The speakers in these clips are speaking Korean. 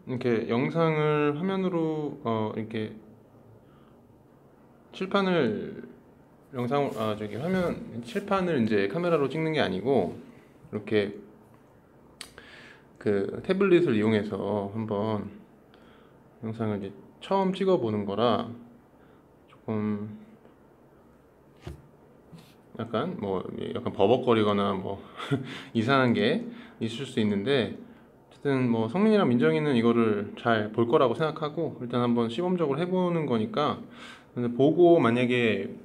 이렇게 영상을 화면으로 이렇게 칠판을 화면 칠판을 이제 카메라로 찍는 게 아니고 이렇게 그 태블릿을 이용해서 한번 영상을 이제 처음 찍어 보는 거라 조금 약간 버벅거리거나 뭐 이상한 게 있을 수 있는데, 어쨌든 뭐 성민이랑 민정이는 이거를 잘 볼 거라고 생각하고 일단 한번 시범적으로 해보는 거니까, 근데 보고 만약에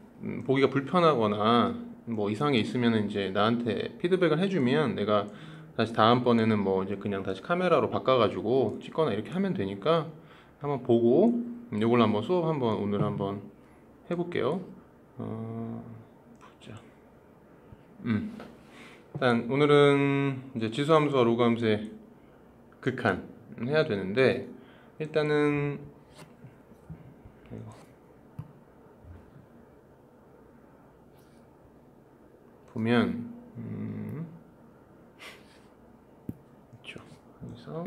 보기가 불편하거나 뭐 이상한 게 있으면 이제 나한테 피드백을 해주면 내가 다시 다음번에는 뭐 이제 그냥 다시 카메라로 바꿔가지고 찍거나 이렇게 하면 되니까 한번 보고 이걸로 한번 수업 한번 오늘 한번 해볼게요. 보자. 일단 오늘은 이제 지수함수와 로그함수의 극한 해야 되는데, 일단은 보면 그렇죠. 여기서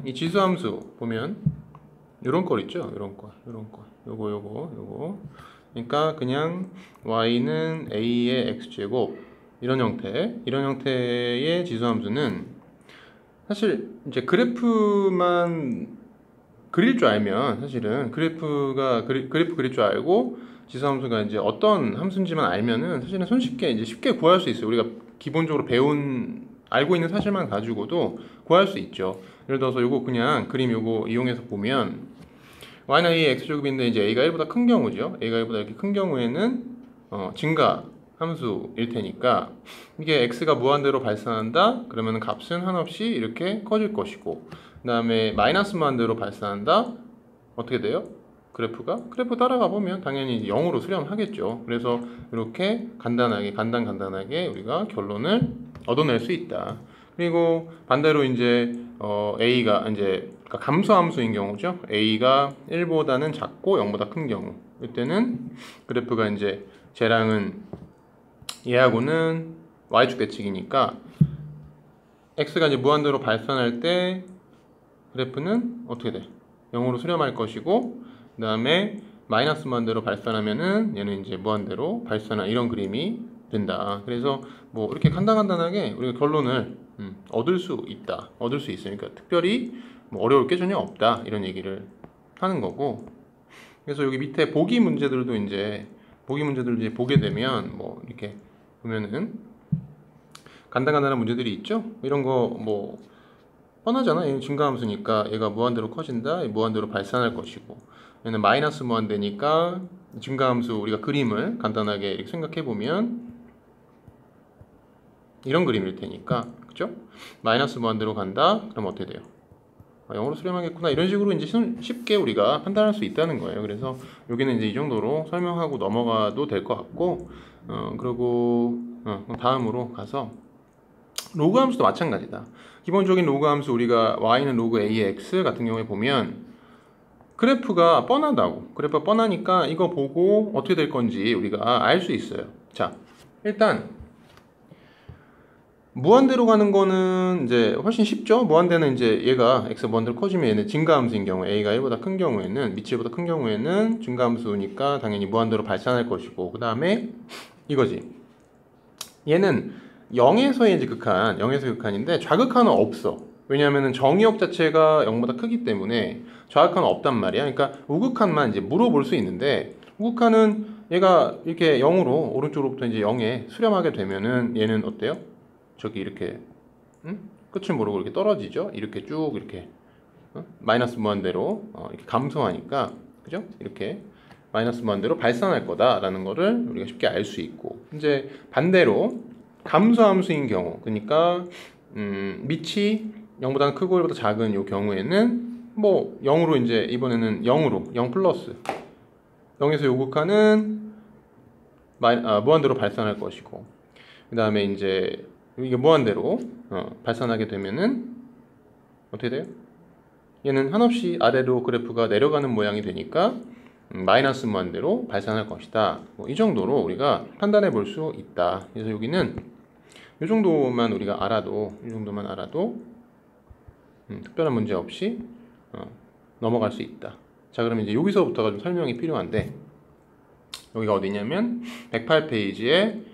이 지수함수 보면 이런 거 있죠. 이런 거 요거. 그러니까 그냥 y는 a의 x제곱 이런 형태의 지수함수는 사실 이제 그래프만 그릴 줄 알면, 사실은 그래프 그릴 줄 알고 지수함수가 이제 어떤 함수인지만 알면은 사실은 손쉽게 이제 쉽게 구할 수 있어요. 우리가 기본적으로 알고 있는 사실만 가지고도 구할 수 있죠. 예를 들어서 요거 그냥 그림 요거 이용해서 보면 y는 a의 x제곱인데 이제 a가 1보다 큰 경우죠. a가 1보다 이렇게 큰 경우에는 증가 함수일 테니까 이게 x가 무한대로 발산한다 그러면 값은 한없이 이렇게 커질 것이고, 그 다음에 마이너스 무한대로 발산한다 어떻게 돼요? 그래프 따라가 보면 당연히 0으로 수렴하겠죠. 그래서 이렇게 간단하게 우리가 결론을 얻어낼 수 있다. 그리고 반대로 이제 a가 이제 그러니까 감소함수인 경우죠. a가 1보다는 작고 0보다 큰 경우, 이때는 그래프가 이제 쟤랑은 얘하고는 y축 대칭이니까 x가 이제 무한대로 발산할 때 그래프는 어떻게 돼? 0으로 수렴할 것이고, 그 다음에 마이너스 무한대로 발산하면은 얘는 이제 무한대로 발산한 이런 그림이 된다. 그래서 뭐 이렇게 간단하게 우리가 결론을 얻을 수 있어요. 그러니까 특별히 뭐 어려울 게 전혀 없다 이런 얘기를 하는 거고. 그래서 여기 밑에 보기 문제들도 이제 보게 되면 뭐 이렇게 보면은 간단한 문제들이 있죠. 이런 거 뭐 뻔하잖아. 얘는 증가함수니까 얘가 무한대로 커진다, 무한대로 발산할 것이고, 얘는 마이너스 무한대니까 증가함수 우리가 그림을 간단하게 이렇게 생각해 보면 이런 그림일 테니까, 그죠? 마이너스 무한대로 간다 그럼 어떻게 돼요? 0으로 수렴하겠구나, 이런 식으로 이제 쉽게 우리가 판단할 수 있다는 거예요. 그래서 여기는 이제 이 정도로 설명하고 넘어가도 될 것 같고, 그리고 다음으로 가서 로그 함수도 마찬가지다. 기본적인 로그 함수 우리가 y는 로그 a의 x 같은 경우에 보면 그래프가 뻔하니까 이거 보고 어떻게 될 건지 우리가 알 수 있어요. 자, 일단 무한대로 가는 거는 이제 훨씬 쉽죠. 무한대는 이제 얘가 x 무한대로 커지면 얘는 증가함수인 경우, a가 1보다 큰 경우에는 밑이 1보다 큰 경우에는 증가함수니까 당연히 무한대로 발산할 것이고, 그 다음에 이거지. 얘는 0에서의 이제 영에서의 극한인데 좌극한은 없어. 왜냐하면 정의역 자체가 0보다 크기 때문에 좌극한은 없단 말이야. 그러니까 우극한만 이제 물어볼 수 있는데, 우극한은 얘가 이렇게 0으로 오른쪽으로부터 이제 0에 수렴하게 되면은 얘는 어때요? 저기 이렇게 끝을 모르고 이렇게 떨어지죠. 이렇게 쭉 이렇게 마이너스 무한대로 이렇게 감소하니까, 그죠? 이렇게 마이너스 무한대로 발산할 거다라는 거를 우리가 쉽게 알 수 있고, 이제 반대로 감소함수인 경우, 그러니까 밑이 0보다 크고 1보다 작은 이 경우에는 뭐 0으로 이제 이번에는 0 플러스 0에서 요극하는 무한대로 발산할 것이고, 그 다음에 이제 이게 무한대로 발산하게 되면은 어떻게 돼요? 얘는 한없이 아래로 그래프가 내려가는 모양이 되니까 마이너스 무한대로 발산할 것이다. 뭐 이 정도로 우리가 판단해 볼 수 있다. 그래서 여기는 이 정도만 우리가 알아도, 이 정도만 알아도 특별한 문제 없이 넘어갈 수 있다. 자, 그러면 이제 여기서부터가 좀 설명이 필요한데, 여기가 어디냐면 108페이지에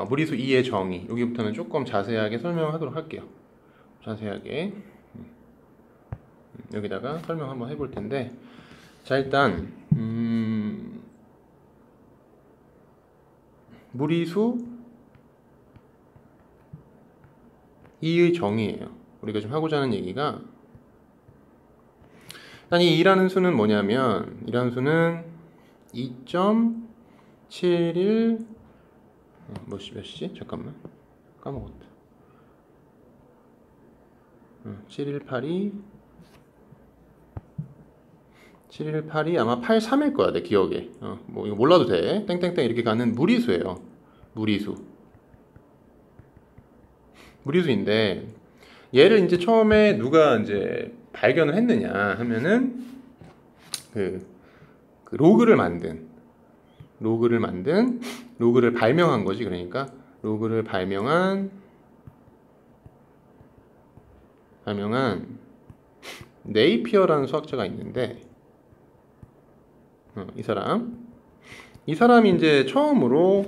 무리수 2의 정의, 여기부터는 조금 자세하게 설명하도록 할게요. 자세하게 여기다가 설명 한번 해볼 텐데, 자, 일단 무리수 2의 정의예요. 우리가 좀 하고자 하는 얘기가, 일단 이 2라는 수는 뭐냐면, 2라는 수는 2.71 몇이지? 잠깐만, 까먹었다. 7182 아마 83일 거야, 내 기억에. 뭐 이거 몰라도 돼. 땡땡땡 이렇게 가는 무리수예요. 무리수인데, 얘를 이제 처음에 누가 이제 발견을 했느냐 하면은 그 로그를 발명한 거지. 그러니까 로그를 발명한 네이피어라는 수학자가 있는데, 이 사람이 이제 처음으로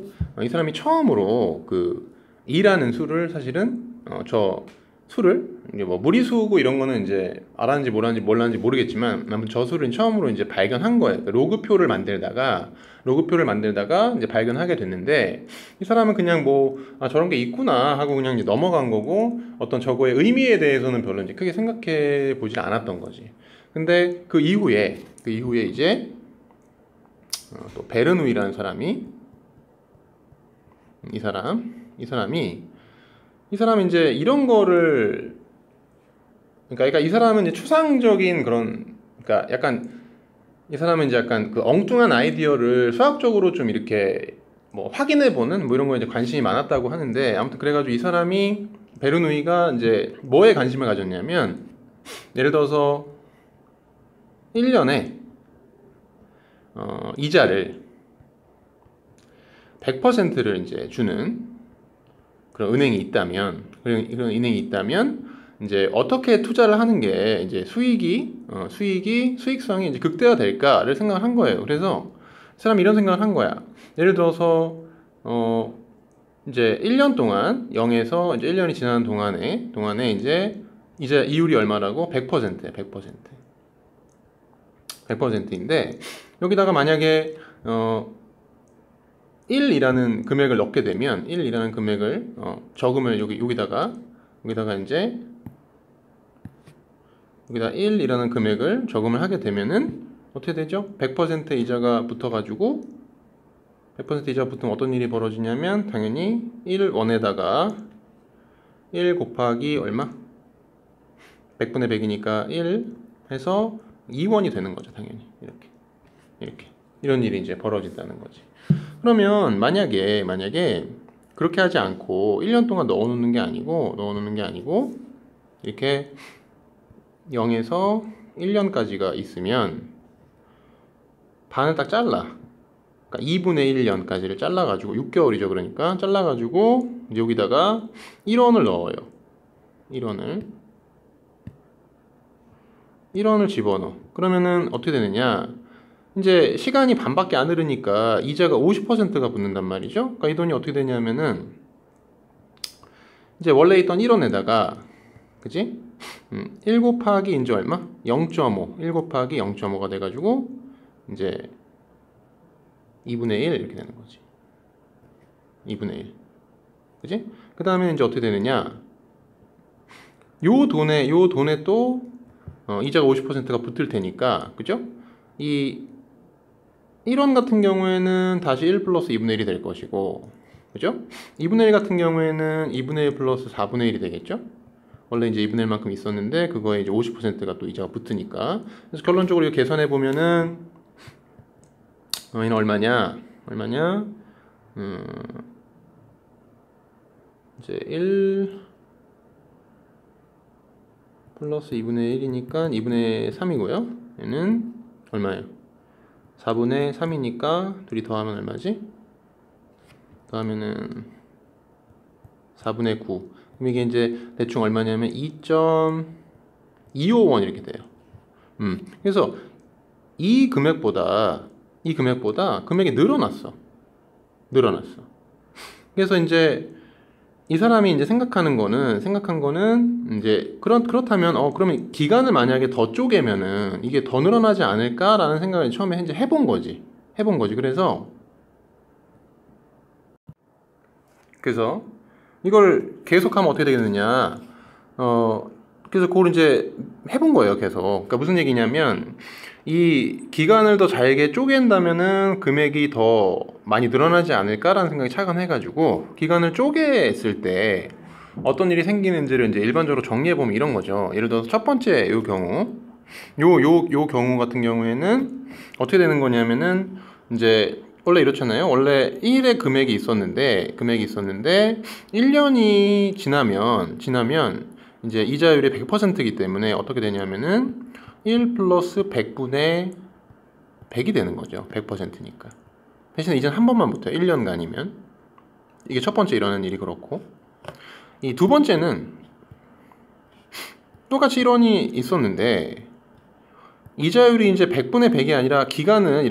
그 2라는 수를 사실은 저 수를 이제 뭐 무리수고 이런 거는 이제 알았는지 몰랐는지 모르겠지만, 아무튼 저 수를 처음으로 이제 발견한 거예요. 그러니까 로그표를 만들다가 이제 발견하게 됐는데, 이 사람은 그냥 뭐 저런 게 있구나 하고 그냥 이제 넘어간 거고, 어떤 저거의 의미에 대해서는 별로 이제 크게 생각해 보질 않았던 거지. 근데 그 이후에 이제 또 베르누이라는 사람이, 이 사람이 이제 이런 거를, 그러니까 이 사람은 이제 추상적인 그런, 그러니까 약간 이 사람은 이제 약간 그 엉뚱한 아이디어를 수학적으로 좀 이렇게 뭐 확인해 보는 뭐 이런 거에 이제 관심이 많았다고 하는데, 아무튼 그래가지고 이 사람이, 베르누이가 이제 뭐에 관심을 가졌냐면, 예를 들어서 1년에 이자를 100%를 이제 주는 그런 은행이 있다면, 이제 어떻게 투자를 하는 게 이제 수익성이 이제 극대화될까를 생각을 한 거예요. 그래서 사람이 이런 생각을 한 거야. 예를 들어서 이제 1년 동안 0에서 이제 1년이 지나는 동안에 이제 이율이 얼마라고? 100%야, 100%인데, 여기다가 만약에 1이라는 금액을 넣게 되면, 1이라는 금액을 저금을 여기다가 이제 여기다 1이라는 금액을 저금을 하게 되면은 어떻게 되죠? 100% 이자가 붙어가지고, 100% 이자가 붙으면 어떤 일이 벌어지냐면, 당연히 1원에다가 1 곱하기 얼마? 100분의 100이니까 1 해서 2원이 되는 거죠. 당연히 이렇게 이런 일이 이제 벌어진다는 거지. 그러면 만약에 그렇게 하지 않고 1년 동안 넣어놓는 게 아니고 이렇게 0에서 1년까지가 있으면 반을 딱 잘라. 그러니까 2분의 1년까지를 잘라가지고, 6개월이죠. 그러니까 잘라가지고 여기다가 1원을 넣어요. 1원을 집어넣어. 그러면은 어떻게 되느냐? 이제 시간이 반밖에 안 흐르니까 이자가 50%가 붙는단 말이죠. 그러니까 이 돈이 어떻게 되냐면은, 이제 원래 있던 1원에다가, 그지? 1 곱하기 이제 얼마? 0.5. 1 곱하기 0.5가 돼가지고 이제 2분의 1 이렇게 되는 거지. 2분의 1. 그지? 그 다음에 이제 어떻게 되느냐? 요 돈에 또 이자가 50%가 붙을 테니까, 그죠? 이 1원 같은 경우에는 다시 1 플러스 2분의 1이 될 것이고, 그죠? 2분의 1 같은 경우에는 2분의 1 플러스 4분의 1이 되겠죠? 원래 이제 2분의 1만큼 있었는데, 그거에 이제 50%가 또 이자가 붙으니까. 그래서 결론적으로 이거 계산해 보면은, 얘는 얼마냐? 이제 1 플러스 2분의 1이니까 2분의 3이고요. 얘는 얼마예요? 4분의 3이니까 둘이 더하면 얼마지? 더하면은 4분의 9. 그럼 이게 이제 대충 얼마냐면 2.251 이렇게 돼요. 그래서 이 금액보다 금액이 늘어났어. 그래서 이제 이 사람이 이제 생각한 거는 이제 그렇다면 그러면 기간을 만약에 더 쪼개면은 이게 더 늘어나지 않을까라는 생각을 처음에 이제 해본 거지. 그래서 이걸 계속하면 어떻게 되겠느냐? 그래서 그걸 이제 해본 거예요, 계속. 그러니까 무슨 얘기냐면 이 기간을 더 잘게 쪼갠다면은 금액이 더 많이 늘어나지 않을까라는 생각이 착안해가지고 기간을 쪼갰을 때 어떤 일이 생기는지를 이제 일반적으로 정리해 보면 이런 거죠. 예를 들어서 첫 번째 요 경우, 요 경우 같은 경우에는 어떻게 되는 거냐면은 이제 원래 이렇잖아요. 원래 1의 금액이 있었는데 1년이 지나면 이제 이자율이 100%이기 때문에 어떻게 되냐면은 1 플러스 100분의 100이 되는 거죠. 100%니까. 대신에 이제는 한 번만 붙어요. 1년간이면. 이게 첫 번째 일어나는 일이 그렇고, 이 두 번째는 똑같이 1원이 있었는데 이자율이 이제 100분의 100이 아니라 기간을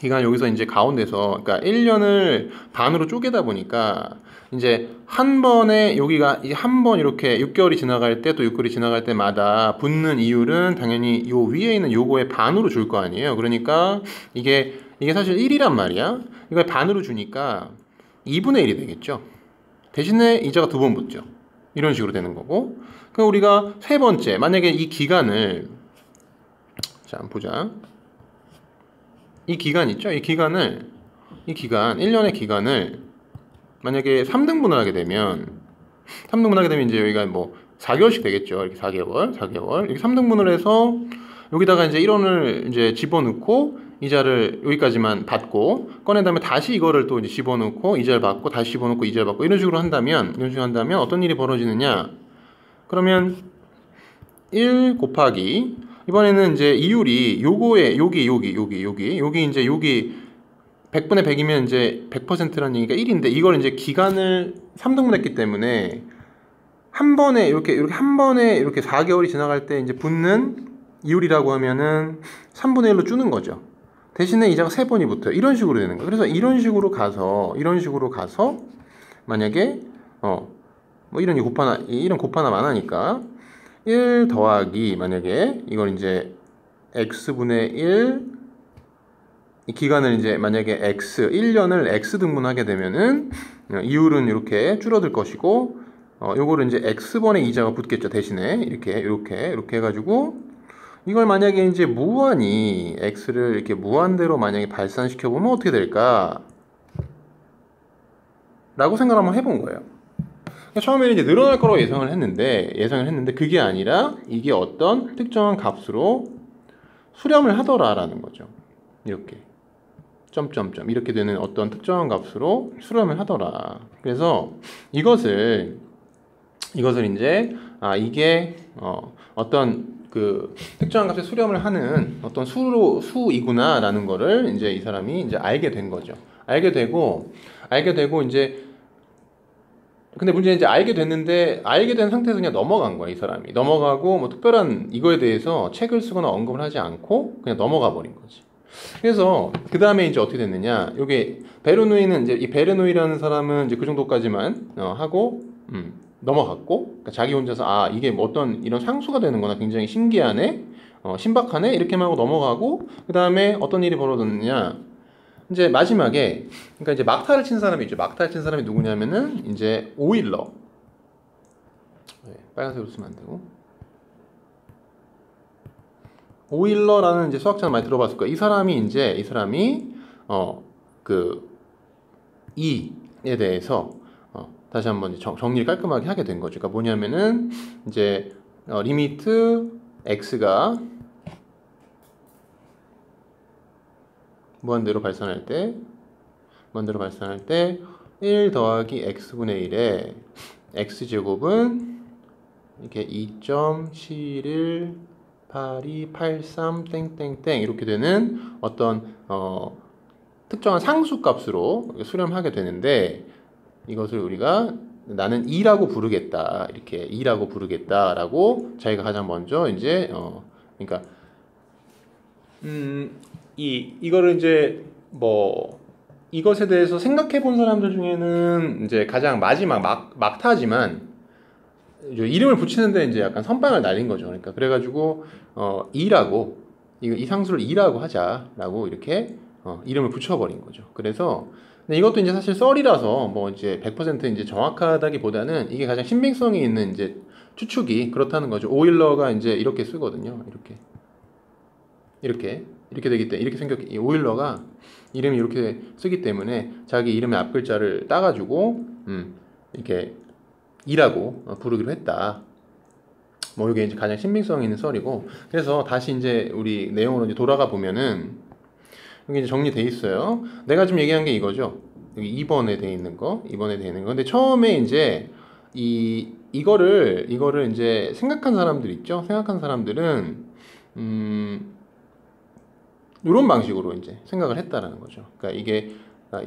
여기서 이제 가운데서, 그러니까 1년을 반으로 쪼개다 보니까 이제 한 번에 여기가 한 번 이렇게 6개월이 지나갈 때 또 6개월이 지나갈 때마다 붙는 이율은 당연히 요 위에 있는 요거의 반으로 줄 거 아니에요. 그러니까 이게 사실 1이란 말이야. 이걸 반으로 주니까 2분의 1이 되겠죠. 대신에 이자가 두 번 붙죠. 이런 식으로 되는 거고. 그럼 우리가 세 번째, 만약에 이 기간을, 자, 한번 보자. 이 기간 있죠? 이 기간, 1년의 기간을 만약에 3등분을 하게 되면 이제 여기가 뭐 4개월씩 되겠죠. 이렇게 4개월. 이렇게 3등분을 해서 여기다가 이제 1원을 이제 집어넣고 이자를 여기까지만 받고 꺼낸 다음에 다시 이거를 또 이제 집어넣고 이자를 받고 다시 집어넣고 이자를 받고 이런 식으로 한다면 어떤 일이 벌어지느냐? 그러면 1 곱하기 이번에는 이제 이율이 요거에 여기 이제 여기 100분의 100이면 이제 100%라는 얘기가 1인데 이걸 이제 기간을 3등분 했기 때문에 한 번에 이렇게 4개월이 지나갈 때 이제 붙는 이율이라고 하면은 3분의 1로 주는 거죠. 대신에 이자가 3번이 붙어요. 이런 식으로 되는 거예요. 그래서 이런 식으로 가서 만약에 뭐 이런 곱하나만 하니까 1 더하기 만약에 이걸 이제 x분의 1 이 기간을 이제 만약에 1년을 x 등분하게 되면은 이율은 이렇게 줄어들 것이고 요거를 이제 x번의 이자가 붙겠죠. 대신에 이렇게 해가지고 이걸 만약에 이제 무한히 x를 이렇게 무한대로 만약에 발산시켜 보면 어떻게 될까? 라고 생각을 한번 해본 거예요. 처음에는 이제 늘어날 거라고 예상을 했는데 그게 아니라 이게 어떤 특정한 값으로 수렴을 하더라라는 거죠. 이렇게 점점점 이렇게 되는 어떤 특정한 값으로 수렴을 하더라. 그래서 이것을 이제 이게 어떤 그 특정한 값에 수렴을 하는 어떤 수이구나라는 거를 이제 이 사람이 이제 알게 된 거죠. 알게 되고 이제 근데 문제는 이제 알게 된 상태에서 그냥 넘어간 거야. 이 사람이 넘어가고 뭐 특별한 이거에 대해서 책을 쓰거나 언급을 하지 않고 그냥 넘어가 버린 거지. 그래서 그 다음에 이제 어떻게 됐느냐? 요게 베르누이는 이제 이 베르누이라는 사람은 이제 그 정도까지만 하고 넘어갔고, 그러니까 자기 혼자서 이게 뭐 어떤 이런 상수가 되는구나, 굉장히 신기하네, 신박하네 이렇게만 하고 넘어가고, 그 다음에 어떤 일이 벌어졌느냐? 이제 마지막에 그러니까 이제 막타를 친 사람이 있죠. 막타를 친 사람이 누구냐면은 이제 오일러. 빨간색으로 쓰면 안 되고. 오일러라는 이제 수학자는 많이 들어봤을 거예요. 이 사람이 그 E에 대해서 다시 한번 정리를 깔끔하게 하게 된 거죠. 그러니까 뭐냐면은 이제 리미트 x가 무한대로 발산할 때 1 더하기 x분의 1에 x제곱은 이렇게 2.718283 땡땡땡 이렇게 되는 어떤 특정한 상수값으로 수렴하게 되는데, 이것을 우리가 나는 E라고 부르겠다. 이렇게 E라고 부르겠다라고 자기가 가장 먼저 이제 그러니까 이거를 이제 뭐 이것에 대해서 생각해 본 사람들 중에는 이제 가장 마지막 막타지만 이름을 붙이는데 이제 약간 선빵을 날린 거죠. 그러니까 그래가지고 E라고 이 상수를 E라고 하자라고 이렇게 이름을 붙여버린 거죠. 그래서 근데 이것도 이제 사실 썰이라서 뭐 이제 100% 이제 정확하다기보다는 이게 가장 신빙성이 있는 이제 추측이 그렇다는 거죠. 오일러가 이제 이렇게 쓰거든요. 이렇게 되기 때문에 이렇게 생각 오일러가 이름이 이렇게 쓰기 때문에 자기 이름의 앞 글자를 따가지고 이렇게 E라고 부르기로 했다. 뭐 이게 이제 가장 신빙성 있는 썰이고 그래서 다시 이제 우리 내용으로 이제 돌아가 보면은 여기 이제 정리돼 있어요. 내가 지금 얘기한 게 이거죠. 여기 2번에 돼 있는 거, 2번에 돼 있는 거. 근데 처음에 이제 이거를 이제 생각한 사람들 있죠. 생각한 사람들은 이런 방식으로 이제 생각을 했다라는 거죠. 그러니까 이게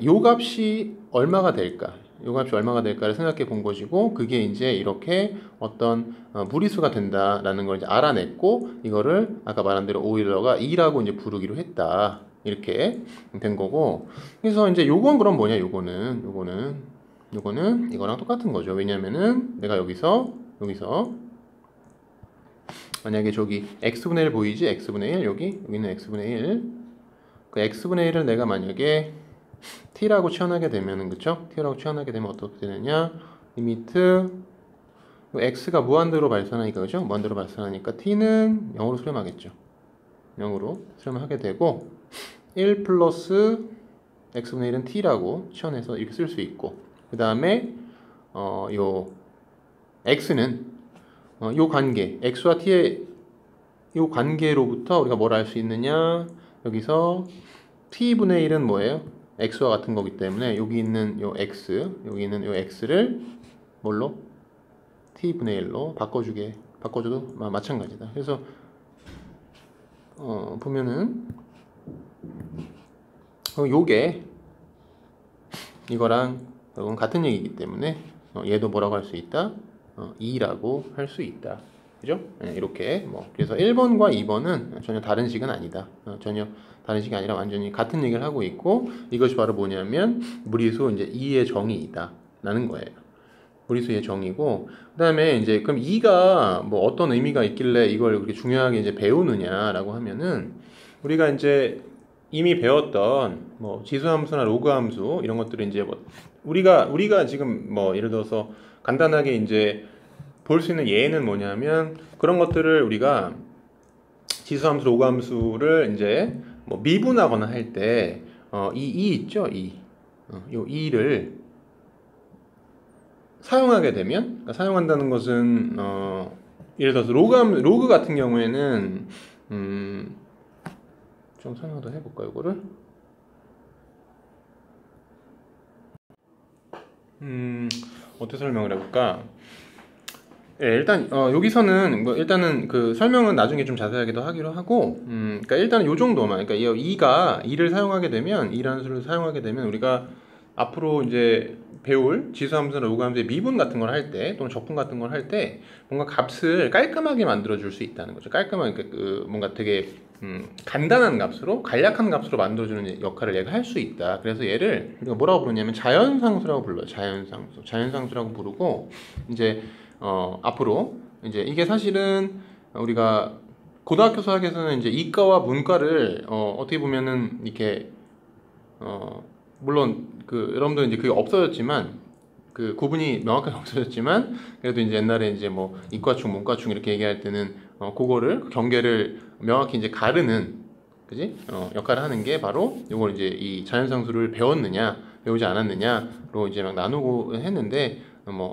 요 값이 얼마가 될까? 요 값이 얼마가 될까를 생각해 본 것이고 그게 이제 이렇게 어떤 무리수가 된다라는 걸 이제 알아냈고 이거를 아까 말한 대로 오일러가 E라고 이제 부르기로 했다. 이렇게 된 거고 그래서 이제 요건 그럼 뭐냐 요거는 이거랑 똑같은 거죠. 왜냐면은 내가 여기서 만약에 저기 x분의 1 보이지? x분의 1 여기는 x분의 1 그 x분의 1을 내가 만약에 t라고 치환하게 되면은 그쵸? t라고 치환하게 되면 어떻게 되느냐 리미트 x가 무한대로 발산하니까 그죠? 무한대로 발산하니까 t는 0으로 수렴하겠죠. 0으로 수렴하게 되고 1 플러스 x분의 1은 t라고 치환해서 이렇게 쓸 수 있고 그 다음에 요 x는 요 관계 x와 t의 요 관계로부터 우리가 뭘 알 수 있느냐 여기서 t분의 1은 뭐예요? x와 같은 거기 때문에 여기 있는 요 x 여기 있는 요 x를 뭘로? t분의 1로 바꿔줘도 마찬가지다. 그래서 보면은 요게 이거랑 이건 같은 얘기이기 때문에 얘도 뭐라고 할 수 있다? 2라고 할 수 있다. 그죠? 네, 이렇게 그래서 1번과 2번은 전혀 다른 식은 아니다. 전혀 다른 식이 아니라 완전히 같은 얘기를 하고 있고 이것이 바로 뭐냐면 무리수 이제 2의 정의이다 라는 거예요. 무리수의 정의고 그다음에 이제 그럼 2가 뭐 어떤 의미가 있길래 이걸 그렇게 중요하게 이제 배우느냐라고 하면은 우리가 이제 이미 배웠던 뭐 지수함수나 로그함수 이런 것들을 이제 우리가 지금 예를 들어서 간단하게 이제 볼 수 있는 예는 뭐냐면 그런 것들을 우리가 지수함수, 로그함수를 이제 미분하거나 할 때 이 있죠, 요 이를 사용하게 되면 그러니까 사용한다는 것은 예를 들어서 로그 같은 경우에는 좀 설명 더 해볼까요, 이거를? 어떻게 설명을 해볼까? 예, 일단 여기서는 일단은 그 설명은 나중에 좀 자세하게도 하기로 하고 그러니까 일단은 요 정도만 그러니까 이를 사용하게 되면 이라는 수를 사용하게 되면 우리가 앞으로 이제 배울 지수함수나 로그함수의 미분 같은 걸 할 때 또는 적분 같은 걸 할 때 뭔가 값을 깔끔하게 만들어 줄 수 있다는 거죠. 깔끔하게 뭔가 되게 간단한 값으로 간략한 값으로 만들어주는 역할을 얘가 할 수 있다. 그래서 얘를 우리가 뭐라고 부르냐면 자연상수라고 불러요. 자연상수라고 부르고 이제 앞으로 이제 이게 사실은 우리가 고등학교 수학에서는 이제 이과와 문과를 어떻게 보면은 이렇게 물론 여러분들 이제 그게 없어졌지만 그 구분이 명확하게 없어졌지만 그래도 이제 옛날에 이제 뭐 이과충, 문과충 이렇게 얘기할 때는 그거를 경계를 명확히 이제 가르는 그지? 역할을 하는 게 바로 이걸 이제 이 자연상수를 배웠느냐 배우지 않았느냐로 이제 막 나누고 했는데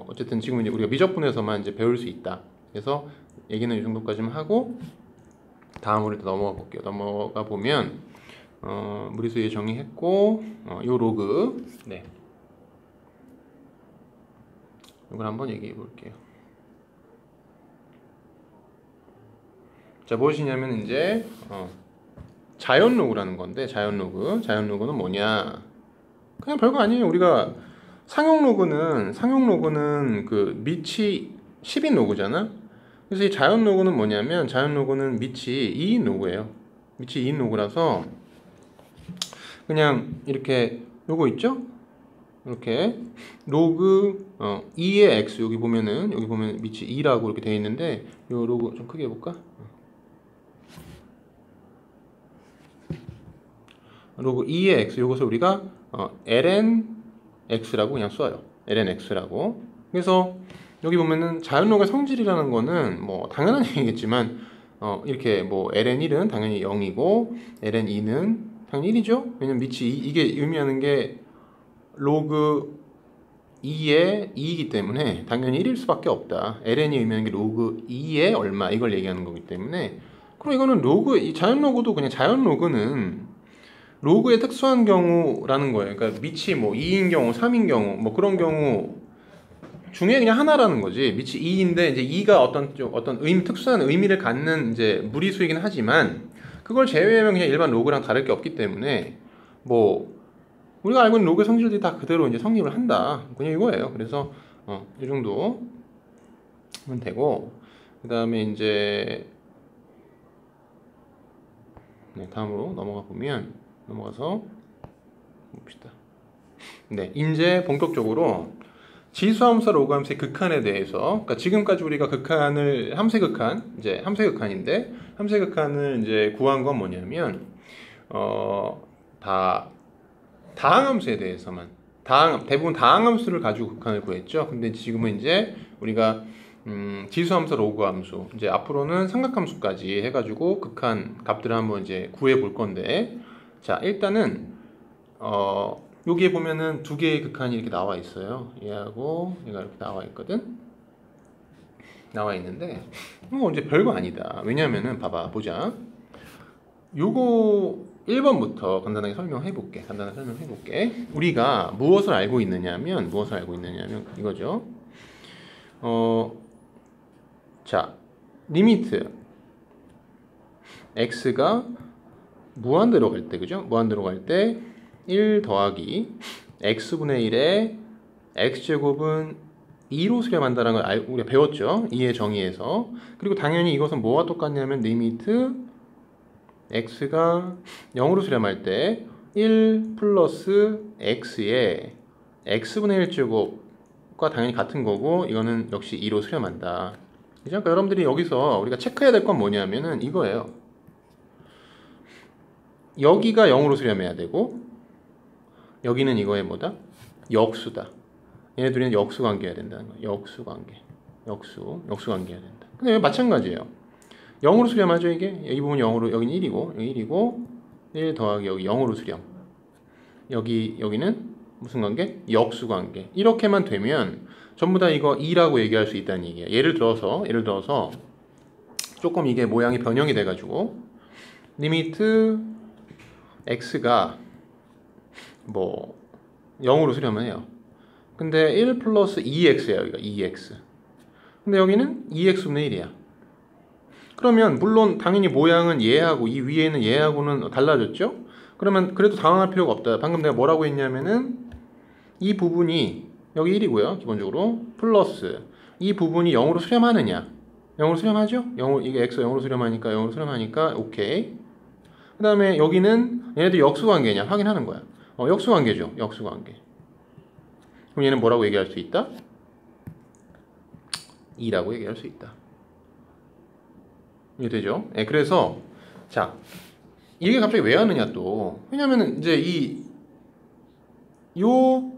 어쨌든 지금 이제 우리가 미적분에서만 이제 배울 수 있다. 그래서 얘기는 이 정도까지만 하고 다음으로 넘어가 볼게요. 넘어가 보면 무리수에 정의했고 요 로그 네. 이걸 한번 얘기해 볼게요. 자, 무엇이냐면 이제 자연로그라는 건데 자연로그는 뭐냐? 그냥 별거 아니에요. 우리가 상용 로그는 그 밑이 10인 로그잖아. 그래서 이 자연 로그는 뭐냐면 자연 로그는 밑이 2인 로그예요. 밑이 2인 로그라서 그냥 이렇게 요거 있죠? 이렇게 로그 2의 x 여기 보면 밑이 2라고 이렇게 되어 있는데 요 로그 좀 크게 해볼까? 로그 2의 x 요것을 우리가 lnx라고 그냥 써요. lnx라고. 그래서 여기 보면은 자연 로그의 성질이라는 거는 뭐 당연한 얘기겠지만 이렇게 뭐 ln1은 당연히 0이고 ln2는 당연히 1이죠. 왜냐면 밑이 이게 의미하는 게 로그 2의 2이기 때문에 당연히 1일 수밖에 없다. ln이 의미하는 게 로그 2의 얼마 이걸 얘기하는 거기 때문에 그럼 이거는 로그 이 자연 로그도 그냥 자연 로그는 로그의 특수한 경우라는 거예요. 그러니까 밑이 뭐 2인 경우, 3인 경우 뭐 그런 경우 중에 그냥 하나라는 거지. 밑이 2인데 이제 2가 어떤 특수한 의미를 갖는 이제 무리수이긴 하지만 그걸 제외하면 그냥 일반 로그랑 다를 게 없기 때문에 뭐 우리가 알고 있는 로그의 성질들이 다 그대로 이제 성립을 한다. 그냥 이거예요. 그래서 이 정도 하면 되고 그 다음에 이제 다음으로 넘어가서 봅시다. 네, 이제 본격적으로 지수함수와 로그함수의 극한에 대해서, 그러니까 지금까지 우리가 함수의 극한인데 함수의 극한을 이제 구한 건 뭐냐면 다항함수에 대해서만 대부분 다항함수를 가지고 극한을 구했죠. 근데 지금은 이제 우리가 지수함수, 로그함수, 이제 앞으로는 삼각함수까지 해가지고 극한 값들을 한번 이제 구해 볼 건데, 자 일단은 여기에 보면은 두 개의 극한이 이렇게 나와 있어요. 얘하고 얘가 이렇게 나와 있는데 이제 별거 아니다. 왜냐면은 보자. 요거 1번부터 간단하게 설명해 볼게. 우리가 무엇을 알고 있느냐면 이거죠. 자, 리미트 x가 무한대로 갈 때, 그죠? 무한대로 갈 때 1 더하기 x분의 1에 x제곱은 2로 수렴한다는 걸 우리가 배웠죠. 2의 정의에서. 그리고 당연히 이것은 뭐와 똑같냐면 리미트 x가 0으로 수렴할 때 1 플러스 x의 x분의 1제곱과 당연히 같은 거고 이거는 역시 2로 수렴한다. 그러니까 여러분들이 여기서 우리가 체크해야 될 건 뭐냐면은 이거예요. 여기가 0으로 수렴해야 되고 여기는 이거의 뭐다? 역수다. 얘네들은 역수 관계해야 된다는 거야. 역수 관계해야 된다. 근데 마찬가지예요. 0으로 수렴하죠 이게? 이 부분 0으로, 여기는 1이고 1 더하기 여기 0으로 수렴. 여기는 무슨 관계? 역수 관계. 이렇게만 되면 전부 다 이거 2라고 얘기할 수 있다는 얘기예요. 예를 들어서 조금 이게 모양이 변형이 돼가지고 리미트 x가 뭐 0으로 수렴을 해요. 근데 1 플러스 2x예요. 여기가 2x. 근데 여기는 2x분의 1이야. 그러면 물론 당연히 모양은 얘하고 이 위에 있는 얘하고는 달라졌죠? 그러면 그래도 당황할 필요가 없다. 방금 내가 뭐라고 했냐면은 이 부분이 여기 1이고요. 기본적으로 플러스 이 부분이 0으로 수렴하느냐? 0으로 수렴하죠? 이게 x가 0으로 수렴하니까 오케이. 그 다음에 여기는 얘네들 역수관계냐 확인하는 거야. 역수관계죠. 역수관계. 그럼 얘는 뭐라고 얘기할 수 있다? 2라고 얘기할 수 있다. 이게 되죠? 네, 그래서 자 이게 갑자기 왜 하느냐 또 왜냐면은 이제 요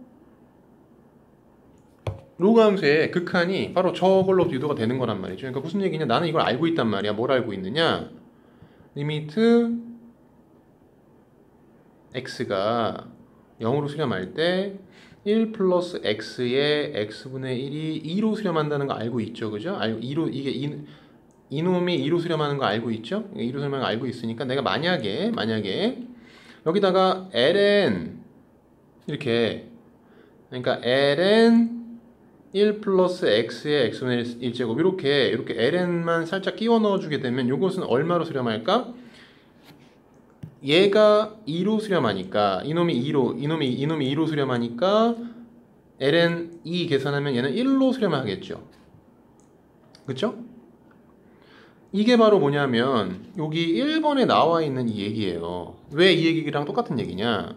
로그 함수의 극한이 바로 저걸로 유도가 되는 거란 말이죠. 그러니까 무슨 얘기냐? 나는 이걸 알고 있단 말이야. 뭘 알고 있느냐? 리미트 x가 0으로 수렴할 때 1 플러스 x의 x분의 1이 2로 수렴한다는 거 알고 있죠. 그죠? 이놈이 2로 수렴하는 거 알고 있죠? 2로 수렴하는 거 알고 있으니까 내가 만약에 여기다가 ln 이렇게 그러니까 ln 1 플러스 x의 x분의 1제곱 이렇게 ln만 살짝 끼워 넣어주게 되면 이것은 얼마로 수렴할까? 얘가 2로 수렴하니까 이놈이 2로 수렴하니까 ln 2 계산하면 얘는 1로 수렴하겠죠. 그쵸? 이게 바로 뭐냐면 여기 1번에 나와 있는 이 얘기예요. 왜 이 얘기랑 똑같은 얘기냐?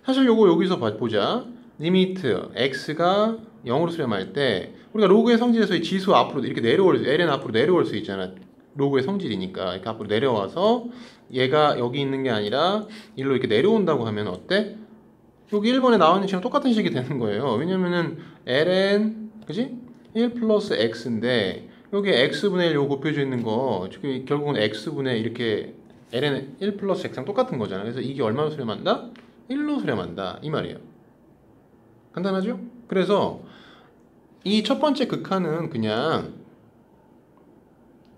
사실 요거 여기서 보자. 리미트 x가 0으로 수렴할 때 우리가 로그의 성질에서 이 지수 앞으로 이렇게 내려올 수, ln 앞으로 내려올 수 있잖아. 로그의 성질이니까 이렇게 앞으로 내려와서 얘가 여기 있는 게 아니라 1로 이렇게 내려온다고 하면 어때? 여기 1번에 나와 있는 식이랑 똑같은 식이 되는 거예요. 왜냐면은 ln 그지? 1 플러스 x인데 여기 x분의 1 요거 곱해져 있는 거 결국은 x분의 이렇게 ln 1 플러스 x랑 똑같은 거잖아. 그래서 이게 얼마로 수렴한다? 1로 수렴한다 이 말이에요. 간단하죠? 그래서 이 첫 번째 극한은 그냥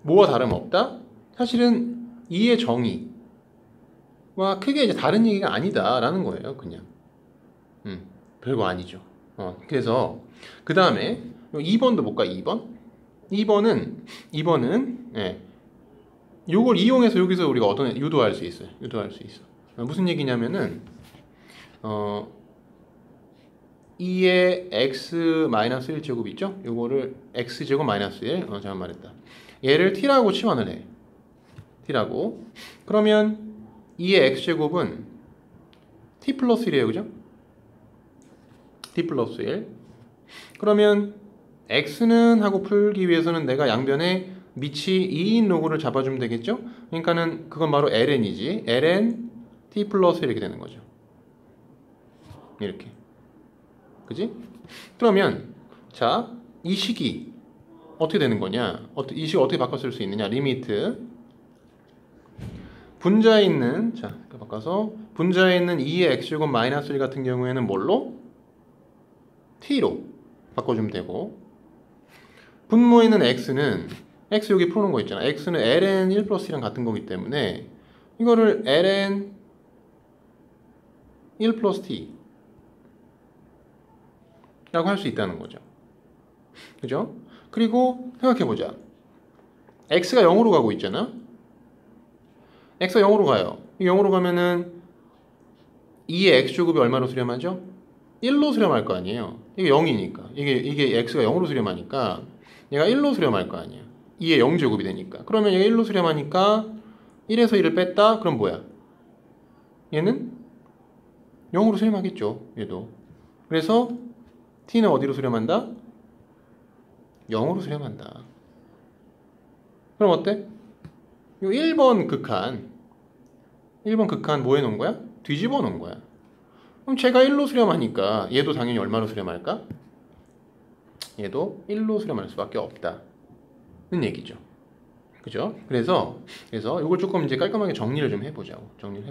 뭐와 다름없다? 사실은 2의 정의와 크게 이제 다른 얘기가 아니다라는 거예요. 그냥 별거 아니죠. 그래서 그 다음에 2번도 볼까? 2번은 예, 요걸 이용해서 여기서 우리가 유도할 수 있어요. 무슨 얘기냐면은 2의 x-1 제곱 있죠? 요거를 x제곱 마이너스 1 잘못 말했다. 얘를 t라고 치환을 해. t라고. 그러면 2의 x제곱은 t 플러스 1이에요. 그죠? t 플러스 1. 그러면 x는 하고 풀기 위해서는 내가 양변에 밑이 2인 로그를 잡아주면 되겠죠? 그러니까는 그건 바로 ln이지. ln t 플러스 1 이렇게 되는 거죠. 이렇게. 그지? 그러면 자, 이 식이 어떻게 되는 거냐? 이 식을 어떻게 바꿔 쓸 수 있느냐? 리미트 분자에 있는 바꿔서 분자에 있는 2의 x제곱 마이너스 1 같은 경우에는 뭘로? t로 바꿔주면 되고 분모에 있는 x는 x 여기 푸는 거 있잖아. x는 ln 1 플러스 1이랑 같은 거기 때문에 이거를 ln 1 플러스 t 라고 할 수 있다는 거죠. 그죠? 그리고 생각해보자. x가 0으로 가고 있잖아. x가 0으로 가요. 0으로 가면은 2의 x제곱이 얼마로 수렴하죠? 1로 수렴할 거 아니에요. 이게 0이니까. 이게 x가 0으로 수렴하니까 얘가 1로 수렴할 거 아니야. 2의 0제곱이 되니까. 그러면 얘가 1로 수렴하니까 1에서 1을 뺐다? 그럼 뭐야? 얘는 0으로 수렴하겠죠. 얘도. 그래서 t는 어디로 수렴한다? 0으로 수렴한다. 그럼 어때? 이 1번 극한 뭐 해놓은 거야? 뒤집어 놓은 거야. 그럼 제가 1로 수렴하니까 얘도 당연히 얼마로 수렴할까? 얘도 1로 수렴할 수밖에 없다는 얘기죠. 그죠? 그래서 이걸 조금 이제 깔끔하게 정리를 좀 해보자고. 정리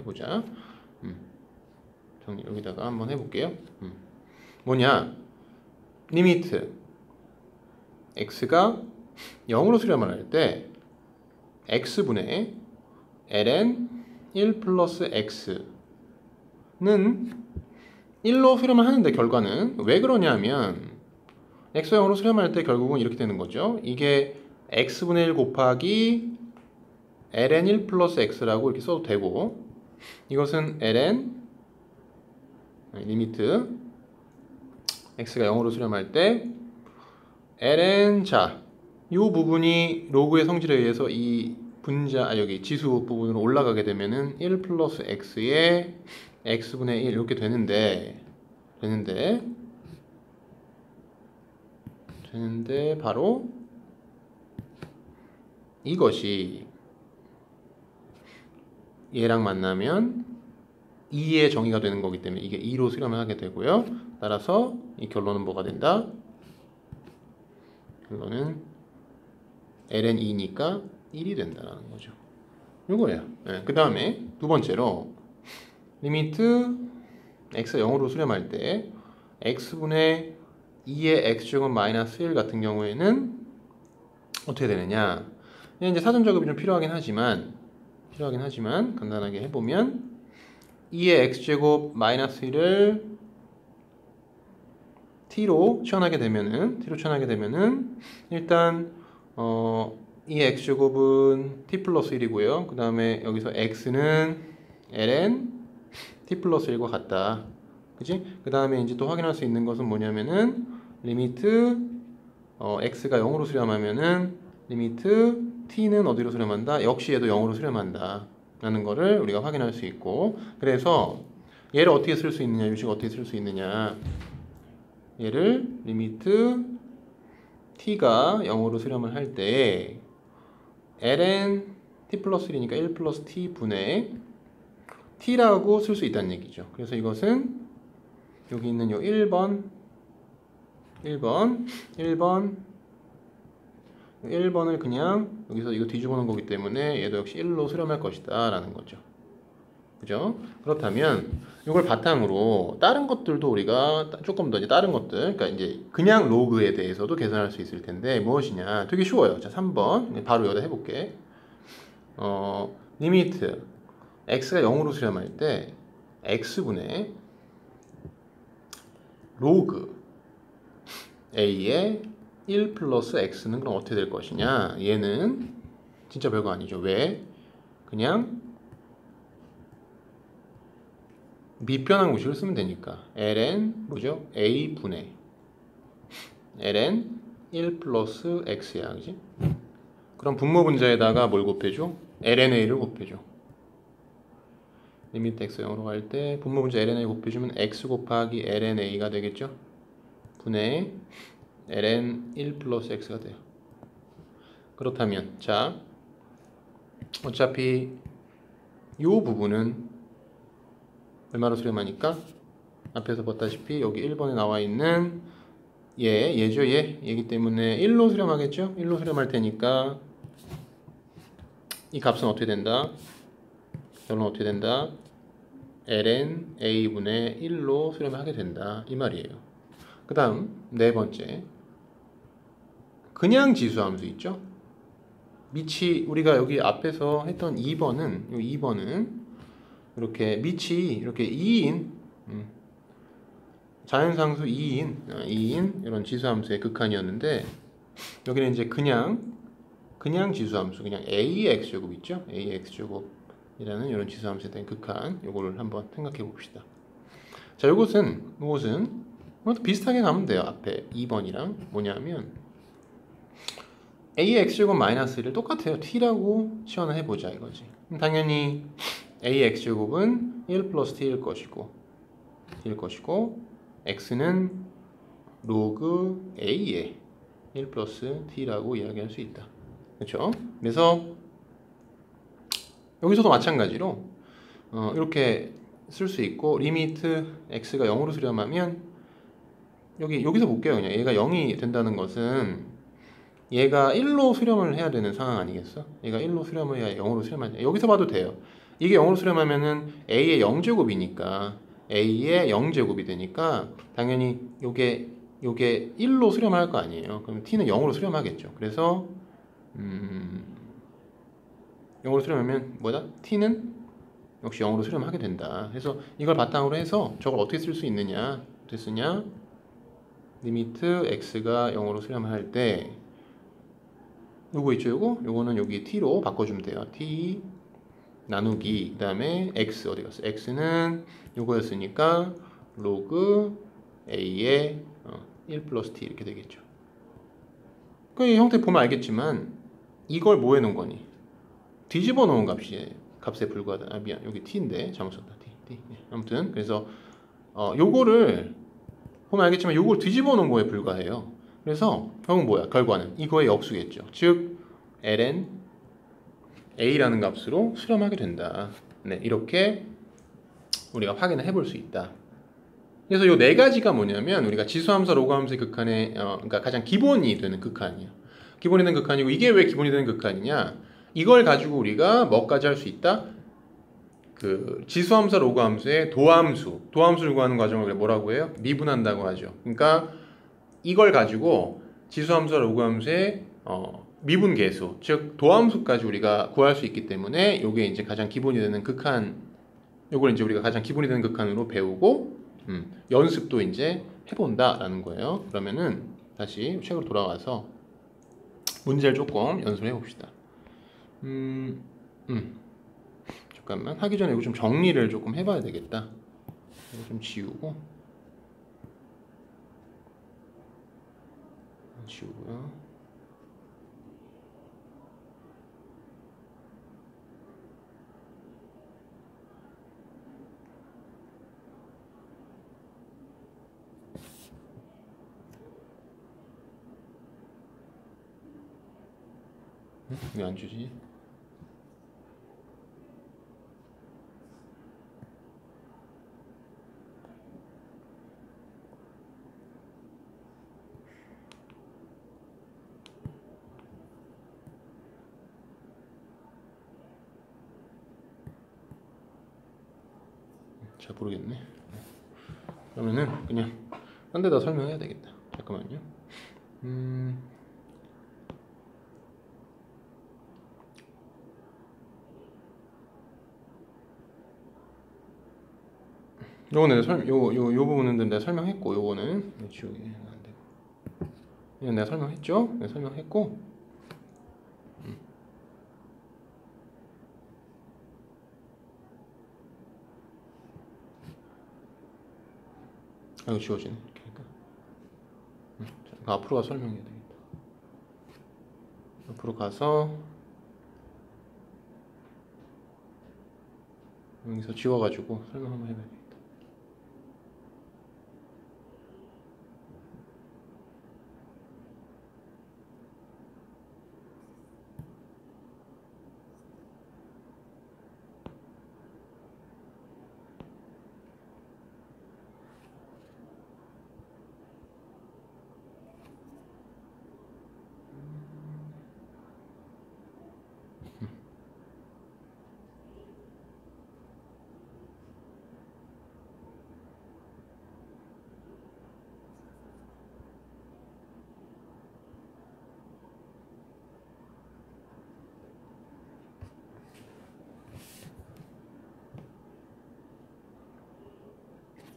여기다가 한번 해볼게요. 뭐냐? 리미트 x가 0으로 수렴을 할 때 x분의 ln 1 플러스 x는 1로 수렴을 하는데 결과는 왜 그러냐면 x가 0으로 수렴할 때 결국은 이렇게 되는 거죠. 이게 x분의 1 곱하기 ln 1 플러스 x라고 이렇게 써도 되고 이것은 ln 리미트 x가 0으로 수렴할 때 ln 이 부분이 로그의 성질에 의해서 이 여기 지수 부분으로 올라가게 되면은 1 플러스 x에 x분의 1 이렇게 되는데 바로 이것이 얘랑 만나면 2의 정의가 되는 거기 때문에 이게 2로 수렴을 하게 되고요. 따라서 이 결론은 뭐가 된다? 결론은 ln 2니까 1이 된다는 거죠. 이거예요. 네, 그 다음에 두 번째로 리미트 x가 0으로 수렴할 때 x분의 2의 x제곱 마이너스 1 같은 경우에는 어떻게 되느냐? 이제 사전 작업이 좀 필요하긴 하지만 간단하게 해보면 2의 x제곱 마이너스 1을 t로 치환하게 되면은 일단 2의 x제곱은 t 플러스 1이고요. 그 다음에 여기서 x는 ln t 플러스 1과 같다. 그지? 그 다음에 이제 또 확인할 수 있는 것은 뭐냐면은 리미트 x가 0으로 수렴하면은 리미트 t는 어디로 수렴한다? 역시 얘도 0으로 수렴한다 라는 거를 우리가 확인할 수 있고, 그래서 얘를 어떻게 쓸 수 있느냐, 유식 어떻게 쓸 수 있느냐, 얘를 리미트 t가 0으로 수렴을 할 때 ln t 플러스 1이니까 1 플러스 t 분의 t라고 쓸 수 있다는 얘기죠. 그래서 이것은 여기 있는 요 1번을 그냥 여기서 이거 뒤집어 놓은 거기 때문에 얘도 역시 1로 수렴할 것이다 라는 거죠. 그죠? 그렇다면 이걸 바탕으로 다른 것들도 우리가 조금 더 이제 다른 것들, 그러니까 이제 그냥 로그에 대해서도 계산할 수 있을 텐데 무엇이냐? 되게 쉬워요. 자, 3번 바로 여기다 해볼게. 리미트 x가 0으로 수렴할 때 x분의 로그 a의 1 플러스 x는 그럼 어떻게 될 것이냐? 얘는 진짜 별거 아니죠. 왜? 그냥 미변환 공식을 쓰면 되니까 ln 뭐죠? a 분의 ln 1 플러스 x야, 그지? 그럼 분모 분자에다가 뭘 곱해줘? ln-a를 곱해줘. 리미트 x 0으로 갈 때 분모 분자 ln-a 곱해주면 x 곱하기 ln-a가 되겠죠? 분의 ln 1 플러스 x가 돼요. 그렇다면 자, 어차피 이 부분은 얼마로 수렴하니까 앞에서 봤다시피 여기 1번에 나와 있는 얘죠. 얘기 때문에 1로 수렴하겠죠? 1로 수렴할 테니까 이 값은 어떻게 된다? 결론 어떻게 된다? ln a분의 1로 수렴하게 된다 이 말이에요. 그 다음 네 번째, 그냥 지수함수 있죠? 밑이 우리가 여기 앞에서 했던 2번은 이렇게 밑이 이렇게 2인 자연상수 2인 이런 지수함수의 극한이었는데 여기는 이제 그냥 지수함수, 그냥 ax제곱 있죠? ax제곱이라는 이런 지수함수에 대한 극한, 요거를 한번 생각해 봅시다. 자, 이것은 비슷하게 가면 돼요. 앞에 2번이랑 뭐냐면 ax제곱 마이너스 1을 똑같아요. t라고 치환을 해보자 이거지. 당연히 ax제곱은 1 플러스 t일 것이고 x는 로그 a의 1 플러스 t라고 이야기할 수 있다. 그렇죠? 그래서 여기서도 마찬가지로 이렇게 쓸 수 있고, 리미트 x가 0으로 수렴하면 여기서 볼게요. 그냥 얘가 0이 된다는 것은 얘가 1로 수렴을 해야 되는 상황 아니겠어? 얘가 1로 수렴을 해야 0으로 수렴하냐. 여기서 봐도 돼요. 이게 0으로 수렴하면은 a의 0제곱이니까 a의 0제곱이 되니까 당연히 요게 1로 수렴할 거 아니에요. 그럼 t는 0으로 수렴하겠죠. 그래서 0으로 수렴하면 뭐다? t는 역시 0으로 수렴하게 된다. 그래서 이걸 바탕으로 해서 저걸 어떻게 쓸 수 있느냐? 어떻게 쓰냐? 리미트 x가 0으로 수렴할 때 요거 있죠? 요거는 여기 t로 바꿔주면 돼요. t 나누기 그 다음에 x 어디 갔어? x는 요거였으니까 로그 a의 1 플러스 t 이렇게 되겠죠. 그 형태 보면 알겠지만 이걸 뭐 해놓은 거니? 뒤집어 놓은 값에 불과하다. 미안, 여기 t인데 잘못 썼다. t. 아무튼 그래서 요거를 보면 알겠지만 요걸 뒤집어 놓은 거에 불과해요. 그래서 결국 뭐야? 결과는 이거의 역수겠죠. 즉 ln a라는 값으로 수렴하게 된다. 네, 이렇게 우리가 확인을 해볼 수 있다. 그래서 이 네 가지가 뭐냐면 우리가 지수함수와 로그함수의 극한의 그러니까 가장 기본이 되는 극한이야. 기본이 되는 극한이고, 이게 왜 기본이 되는 극한이냐? 이걸 가지고 우리가 뭐까지 할 수 있다? 그 지수함수와 로그함수의 도함수를 구하는 과정을 뭐라고 해요? 미분한다고 하죠. 그러니까 이걸 가지고 지수함수와 로그함수의 미분계수, 즉 도함수까지 우리가 구할 수 있기 때문에 요게 이제 가장 기본이 되는 극한, 요걸 이제 우리가 가장 기본이 되는 극한으로 배우고 연습도 이제 해본다라는 거예요. 그러면은 다시 책으로 돌아와서 문제를 조금 연습을 해봅시다. 잠깐만, 하기 전에 이거 좀 정리를 조금 해봐야 되겠다. 이거 좀 지우고 지우고요. 왜 안 주지? 잘 모르겠네. 그러면은 그냥 딴 데다 설명해야 되겠다. 잠깐만요. 요거는 요 부분은 내가 설명했고, 요거는 지우기 안 되고. 이건 내가 설명했죠? 내가 설명했고. 이거 지워지네. 그러니까. 자, 앞으로 가서 설명해야 되겠다. 앞으로 가서 여기서 지워가지고 설명 한번 해봐야겠다.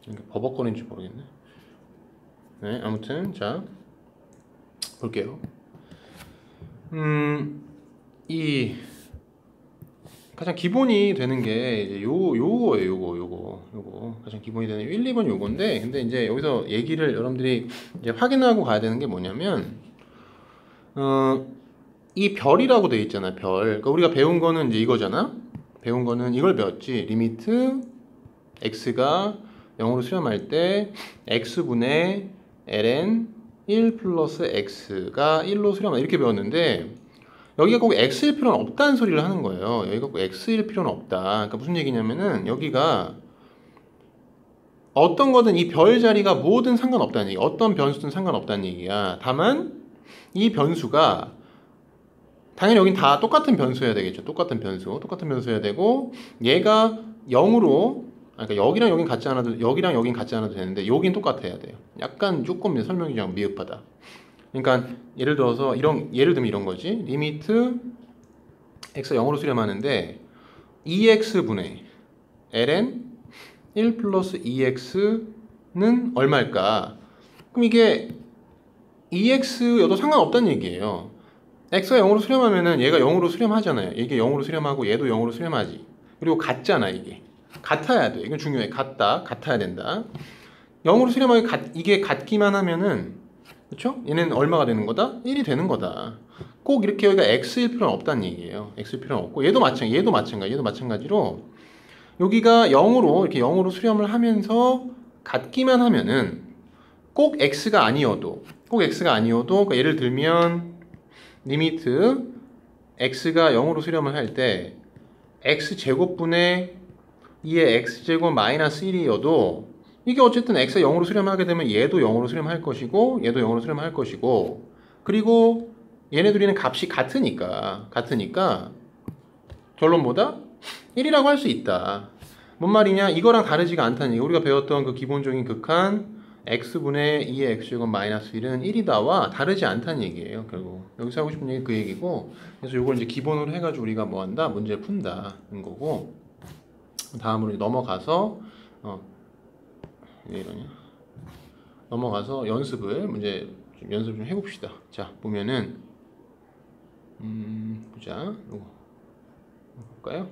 이게 버벅거리는지 모르겠네. 네, 아무튼 자 볼게요. 이 가장 기본이 되는 게 이제 요거예요. 요거 가장 기본이 되는 1, 2번 요건데, 근데 이제 여기서 얘기를 여러분들이 이제 확인하고 가야 되는 게 뭐냐면, 이 별이라고 돼 있잖아. 별. 그러니까 우리가 배운 거는 이제 이거잖아. 배운 거는 이걸 배웠지. 리미트 x가 0으로 수렴할 때 x분의 ln 1 플러스 x가 1로 수렴한다, 이렇게 배웠는데, 여기가 꼭 x일 필요는 없다는 소리를 하는 거예요. 여기가 꼭 x일 필요는 없다. 그러니까 무슨 얘기냐면은, 여기가 어떤 거든 이 별 자리가 뭐든 상관없다는 얘기, 어떤 변수든 상관없다는 얘기야. 다만 이 변수가 당연히 여긴 다 똑같은 변수여야 되겠죠. 똑같은 변수여야 되고, 얘가 0으로, 그러니까 여기랑 여긴 같지 않아도 되는데 여긴 똑같아야 돼요. 약간 조금 설명이 좀 미흡하다. 그러니까 예를 들면 이런 거지. 리미트 x가 0으로 수렴하는데 2x분의 ln 1 플러스 2x는 얼마일까? 그럼 이게 2x여도 상관없다는 얘기예요. x가 0으로 수렴하면은 얘가 0으로 수렴하잖아요. 이게 0으로 수렴하고 얘도 0으로 수렴하지. 그리고 같잖아. 이게 같아야 돼. 이건 중요해. 같아야 된다. 0으로 수렴하기 이게 같기만 하면은, 그렇죠? 얘는 얼마가 되는 거다? 1이 되는 거다. 꼭 이렇게 여기가 x일 필요는 없다는 얘기예요. x일 필요는 없고, 얘도 마찬가지로 여기가 0으로 이렇게 0으로 수렴을 하면서 같기만 하면은 꼭 x가 아니어도, 그러니까 예를 들면 리미트 x가 0으로 수렴을 할 때 x제곱분의 2의 x제곱 마이너스 1이어도, 이게 어쨌든 x가 0으로 수렴하게 되면 얘도 0으로 수렴할 것이고 얘도 0으로 수렴할 것이고, 그리고 얘네 둘이는 값이 같으니까 결론보다 1이라고 할 수 있다. 뭔 말이냐? 이거랑 다르지가 않다는 얘기. 우리가 배웠던 그 기본적인 극한 x분의 2의 x제곱 마이너스 1은 1이다와 다르지 않다는 얘기예요. 결국 여기서 하고 싶은 얘기 그 얘기고, 그래서 이걸 이제 기본으로 해가지고 우리가 뭐 한다? 문제를 푼다는 거고, 다음으로 넘어가서 왜 이러냐? 넘어가서 연습 좀 해봅시다. 자, 보면은 보자. 이거 볼까요?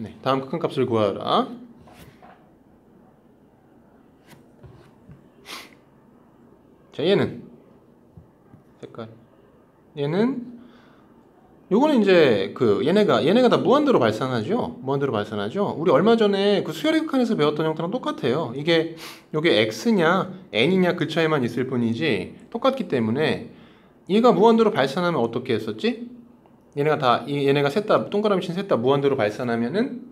네, 다음 극한값을 구하라. 자, 얘는 색깔. 얘는 요거는 이제 얘네가 다 무한대로 발산하죠. 무한대로 발산하죠. 우리 얼마 전에 그 수열의 극한에서 배웠던 형태랑 똑같아요. 요게 x냐 n이냐 그 차이만 있을 뿐이지 똑같기 때문에 얘가 무한대로 발산하면 어떻게 했었지? 얘네가 셋 다 동그라미 친 셋 다 무한대로 발산하면은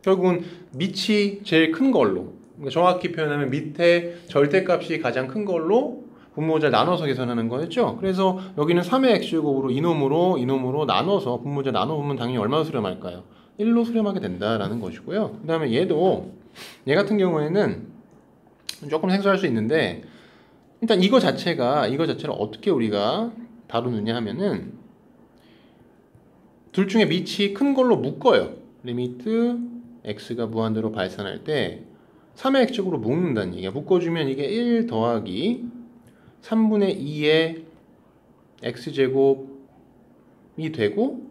결국은 밑이 제일 큰 걸로, 그러니까 정확히 표현하면 밑에 절대값이 가장 큰 걸로 분모자를 나눠서 계산하는 거였죠. 그래서 여기는 3의 x제곱으로 이놈으로 나눠서 분모자 나눠보면 당연히 얼마로 수렴할까요? 1로 수렴하게 된다라는 것이고요. 그 다음에 얘 같은 경우에는 조금 생소할 수 있는데, 일단 이거 자체를 어떻게 우리가 다루느냐 하면은 둘 중에 밑이 큰 걸로 묶어요. 리미트 x가 무한대로 발산할 때 3의 x제곱으로 묶는다는 얘기야. 묶어주면 이게 1 더하기 3분의 2의 x제곱이 되고,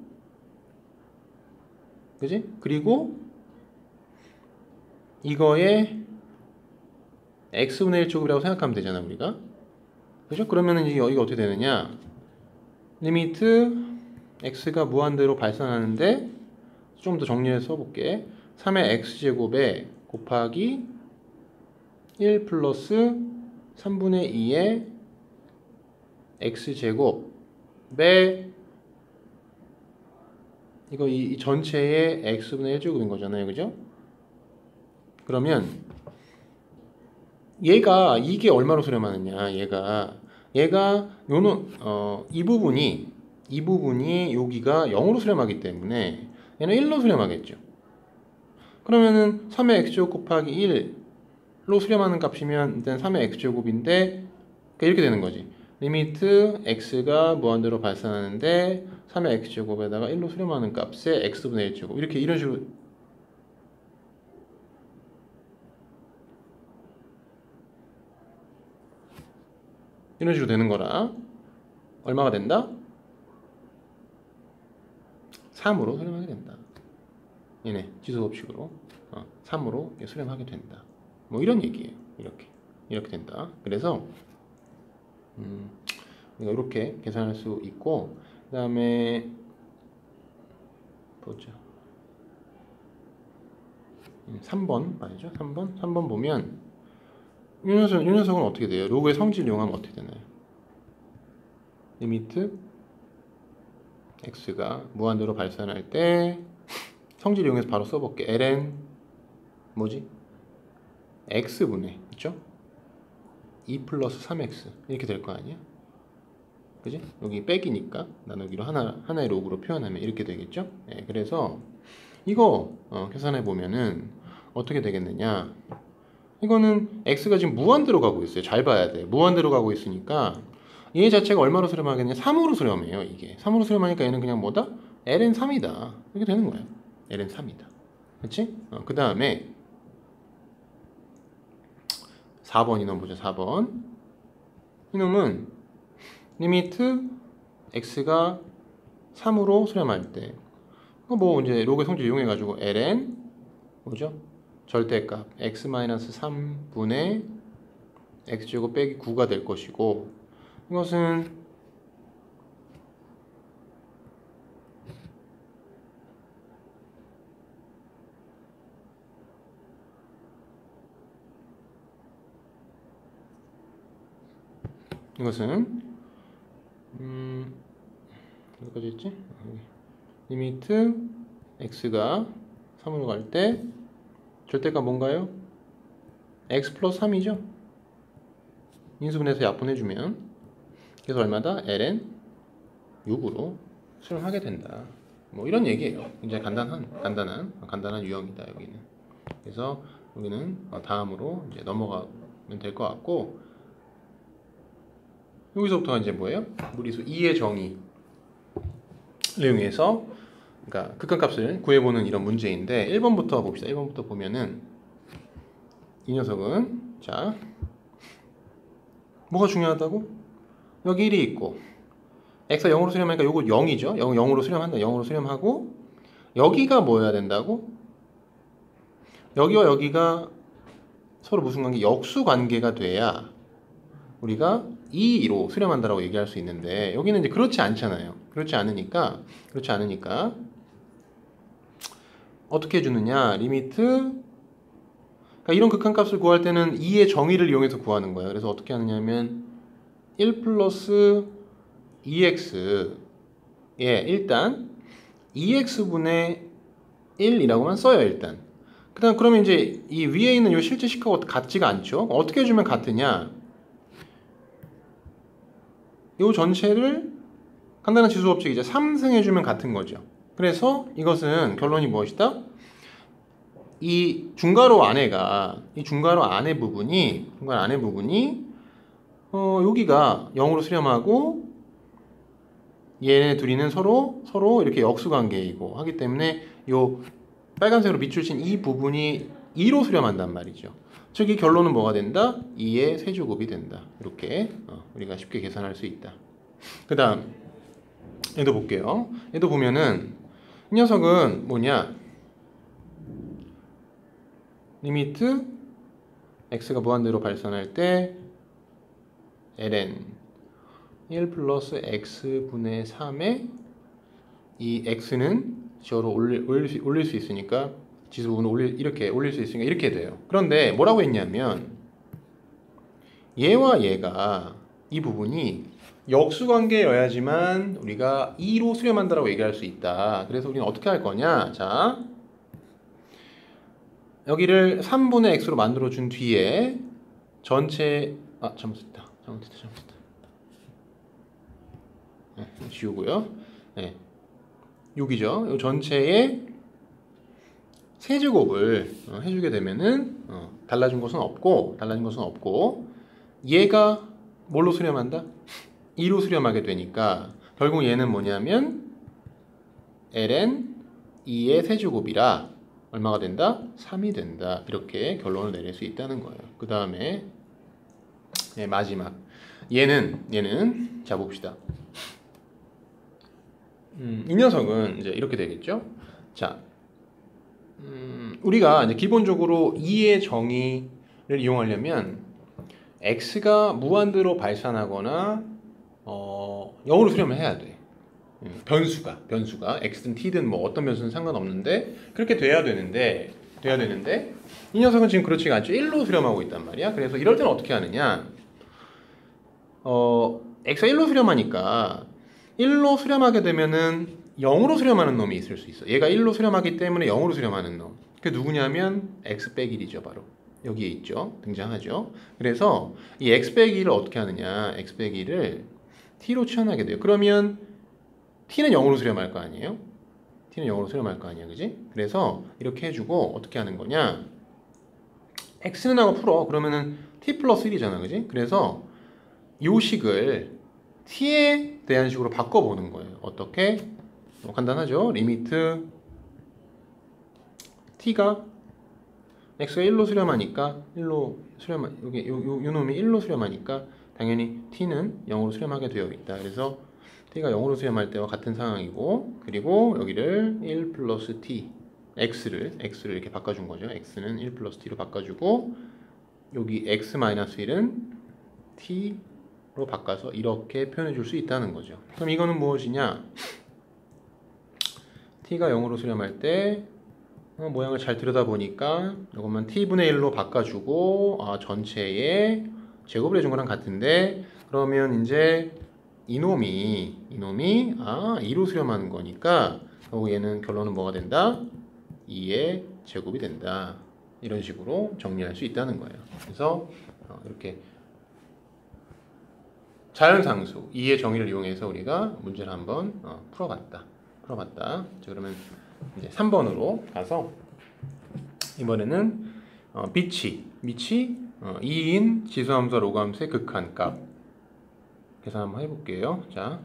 그지? 그리고 이거에 x분의 1제곱이라고 생각하면 되잖아, 우리가. 그죠? 그러면은 이게 어떻게 되느냐? 리미트 x가 무한대로 발산하는데, 좀 더 정리해서 써볼게. 3의 x제곱에 곱하기 1 플러스 3분의 2의 x제곱에 이 전체의 x분의 1제곱인 거잖아요. 그죠? 그러면 이게 얼마로 수렴하느냐? 이 부분이 여기가 0으로 수렴하기 때문에 얘는 1로 수렴하겠죠. 그러면은 3의 x제곱 곱하기 1로 수렴하는 값이면 일단 3의 x제곱인데 이렇게 되는 거지. 리미트 x가 무한대로 발산하는데 3의 x제곱에다가 1로 수렴하는 값에 x분의 1제곱 이런 식으로 되는 거라. 얼마가 된다? 3으로 수렴하게 된다. 얘네 지수법칙으로 3으로 수렴하게 된다. 뭐 이런 얘기예요. 이렇게 된다. 그래서 이렇게 계산할 수 있고, 그 다음에 보자. 3번 봐야죠. 3번 보면 이 녀석은 어떻게 돼요? 로그의 성질 이용하면 어떻게 되나요? 리미트 x가 무한대로 발산할 때 성질 이용해서 바로 써볼게. ln 뭐지? x분의, 있죠? 2 플러스 3x 이렇게 될 거 아니야? 그지? 여기 빼기니까 나누기로 하나의 로그로 표현하면 이렇게 되겠죠? 네, 그래서 이거 계산해 보면은 어떻게 되겠느냐? 이거는 x가 지금 무한대로 가고 있어요. 잘 봐야 돼. 무한대로 가고 있으니까 얘 자체가 얼마로 수렴하겠냐? 3으로 수렴해요. 이게 3으로 수렴하니까 얘는 그냥 뭐다? ln 3이다. 이렇게 되는 거예요. ln 3이다. 그치? 그 다음에 4번 이놈 보자. 4번 이놈은 리미트 x가 3으로 수렴할 때 뭐 이제 로그의 성질 이용해 가지고 ln 뭐죠? 절대값 x-3분의 x제곱 빼기 9가 될 것이고, 이것은 어디까지 했지? 리미트 x가 3으로 갈 때 절대값 뭔가요? x 플러스 3이죠? 인수분해서 약분해주면 그래서 얼마다? ln 6으로 수렴하게 된다. 뭐 이런 얘기예요. 굉장히 간단한 유형이다 여기는. 그래서 여기는 다음으로 이제 넘어가면 될 것 같고, 여기서부터가 이제 뭐예요? 무리수 2의 정의를 이용해서 그러니까 극한값을 구해보는 이런 문제인데, 1번부터 봅시다. 1번부터 보면은 이 녀석은 자 뭐가 중요하다고? 여기 1이 있고 x가 0으로 수렴하니까 요거 0이죠. 0으로 수렴한다. 0으로 수렴하고 여기가 뭐여야 된다고? 여기와 여기가 서로 무슨 관계? 역수 관계가 돼야 우리가 2로 수렴한다라고 얘기할 수 있는데 여기는 이제 그렇지 않잖아요. 그렇지 않으니까 어떻게 해주느냐? 리미트, 그러니까 이런 극한값을 구할 때는 2의 정의를 이용해서 구하는 거예요. 그래서 어떻게 하느냐면 1 플러스 2x, 예, 일단 2x분의 1이라고만 써요. 일단 그다음 그러면 이제 이 위에 있는 이 실제 식하고 같지가 않죠. 어떻게 해주면 같으냐? 이 전체를 간단한 지수법칙이죠. 3승 해주면 같은 거죠. 그래서 이것은 결론이 무엇이다? 이 중괄호 안에 부분이 여기가 0으로 수렴하고 얘네 둘이는 서로 이렇게 역수관계이고 하기 때문에 요 빨간색으로 밑줄 친 이 부분이 2로 수렴한단 말이죠. 즉 이 결론은 뭐가 된다? 2의 세제곱이 된다. 이렇게 우리가 쉽게 계산할 수 있다. 그 다음 얘도 볼게요. 얘도 보면은 이 녀석은 뭐냐? 리미트 x가 무한대로 발산할 때 ln 1 플러스 x분의 3에 이 x는 지어로 올릴 수 있으니까 지수 부분을 이렇게 올릴 수 있으니까 이렇게 돼요. 그런데 뭐라고 했냐면 얘와 얘가 이 부분이 역수관계여야지만 우리가 2로 수렴한다라고 얘기할 수 있다. 그래서 우리는 어떻게 할 거냐? 자, 여기를 3분의 x로 만들어 준 뒤에 전체 잘못했다. 네, 지우고요. 네. 여기죠. 이 전체의 세제곱을 해주게 되면은 달라진 것은 없고 얘가 뭘로 수렴한다? 2로 수렴하게 되니까 결국 얘는 뭐냐면 ln 2의 세제곱이라 얼마가 된다? 3이 된다. 이렇게 결론을 내릴 수 있다는 거예요. 그 다음에 마지막 얘는 자 봅시다. 이 녀석은 이제 이렇게 되겠죠. 자, 우리가 이제 기본적으로 2의 정의를 이용하려면 x가 무한대로 발산하거나 0으로 수렴을 해야 돼. 변수가 x든 t든 뭐 어떤 변수는 상관없는데 그렇게 돼야 되는데 이 녀석은 지금 그렇지가 않죠. 1로 수렴하고 있단 말이야. 그래서 이럴 때는 어떻게 하느냐? x가 1로 수렴하니까 1로 수렴하게 되면은 0으로 수렴하는 놈이 있을 수 있어. 얘가 1로 수렴하기 때문에 0으로 수렴하는 놈. 그게 누구냐면 x 빼기 1이죠. 바로 여기에 있죠. 등장하죠. 그래서 이 x 빼기 1을 어떻게 하느냐? x 빼기 1을 t로 취환하게 돼요. 그러면 t는 0으로 수렴할 거 아니에요? t는 0으로 수렴할 거 아니야, 그지? 그래서 이렇게 해주고 어떻게 하는 거냐? x는 하고 풀어. 그러면은 t 플러스 1이잖아, 그지? 그래서 요 식을 t에 대한 식으로 바꿔보는 거예요. 어떻게? 간단하죠? 리미트 t가 x가 1로 수렴하니까 여기 요 놈이 1로 수렴하니까 당연히 t는 0으로 수렴하게 되어 있다. 그래서 t가 0으로 수렴할 때와 같은 상황이고, 그리고 여기를 1 플러스 t x를 이렇게 바꿔준 거죠. x는 1 플러스 t로 바꿔주고 여기 x 마이너스 1은 t로 바꿔서 이렇게 표현해 줄 수 있다는 거죠. 그럼 이거는 무엇이냐? t가 0으로 수렴할 때 모양을 잘 들여다보니까 이것만 t분의 1로 바꿔주고 전체에 제곱을 해준 거랑 같은데, 그러면 이제 이놈이 2로 수렴하는 거니까 얘는 결론은 뭐가 된다? 2의 제곱이 된다. 이런 식으로 정리할 수 있다는 거예요. 그래서 이렇게 자연상수 2의 정의를 이용해서 우리가 문제를 한번 풀어봤다. 자, 그러면 이제 3번으로 가서 이번에는 밑이 2인 지수함수와 로그함수의 극한값 계산 한번 해볼게요. 자,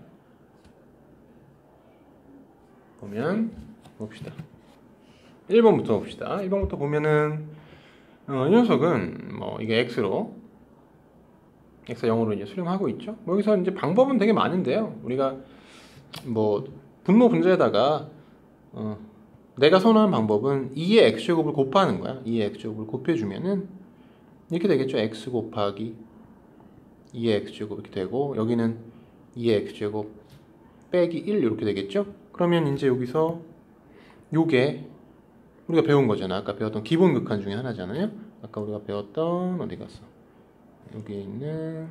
보면 봅시다. 1번부터 봅시다. 1번부터 보면은 이 녀석은 이게 x가 0으로 이제 수렴하고 있죠. 여기서 이제 방법은 되게 많은데요. 우리가 분모 분자에다가 내가 선호하는 방법은 2의 x제곱을 곱하는 거야. 2의 x제곱을 곱해주면은 이렇게 되겠죠. x 곱하기 2의 x제곱 이렇게 되고, 여기는 2의 x제곱 빼기 1 이렇게 되겠죠. 그러면 이제 여기서 요게 우리가 배운 거잖아. 아까 배웠던 기본 극한 중에 하나잖아요. 아까 우리가 배웠던, 어디 갔어? 여기에 있는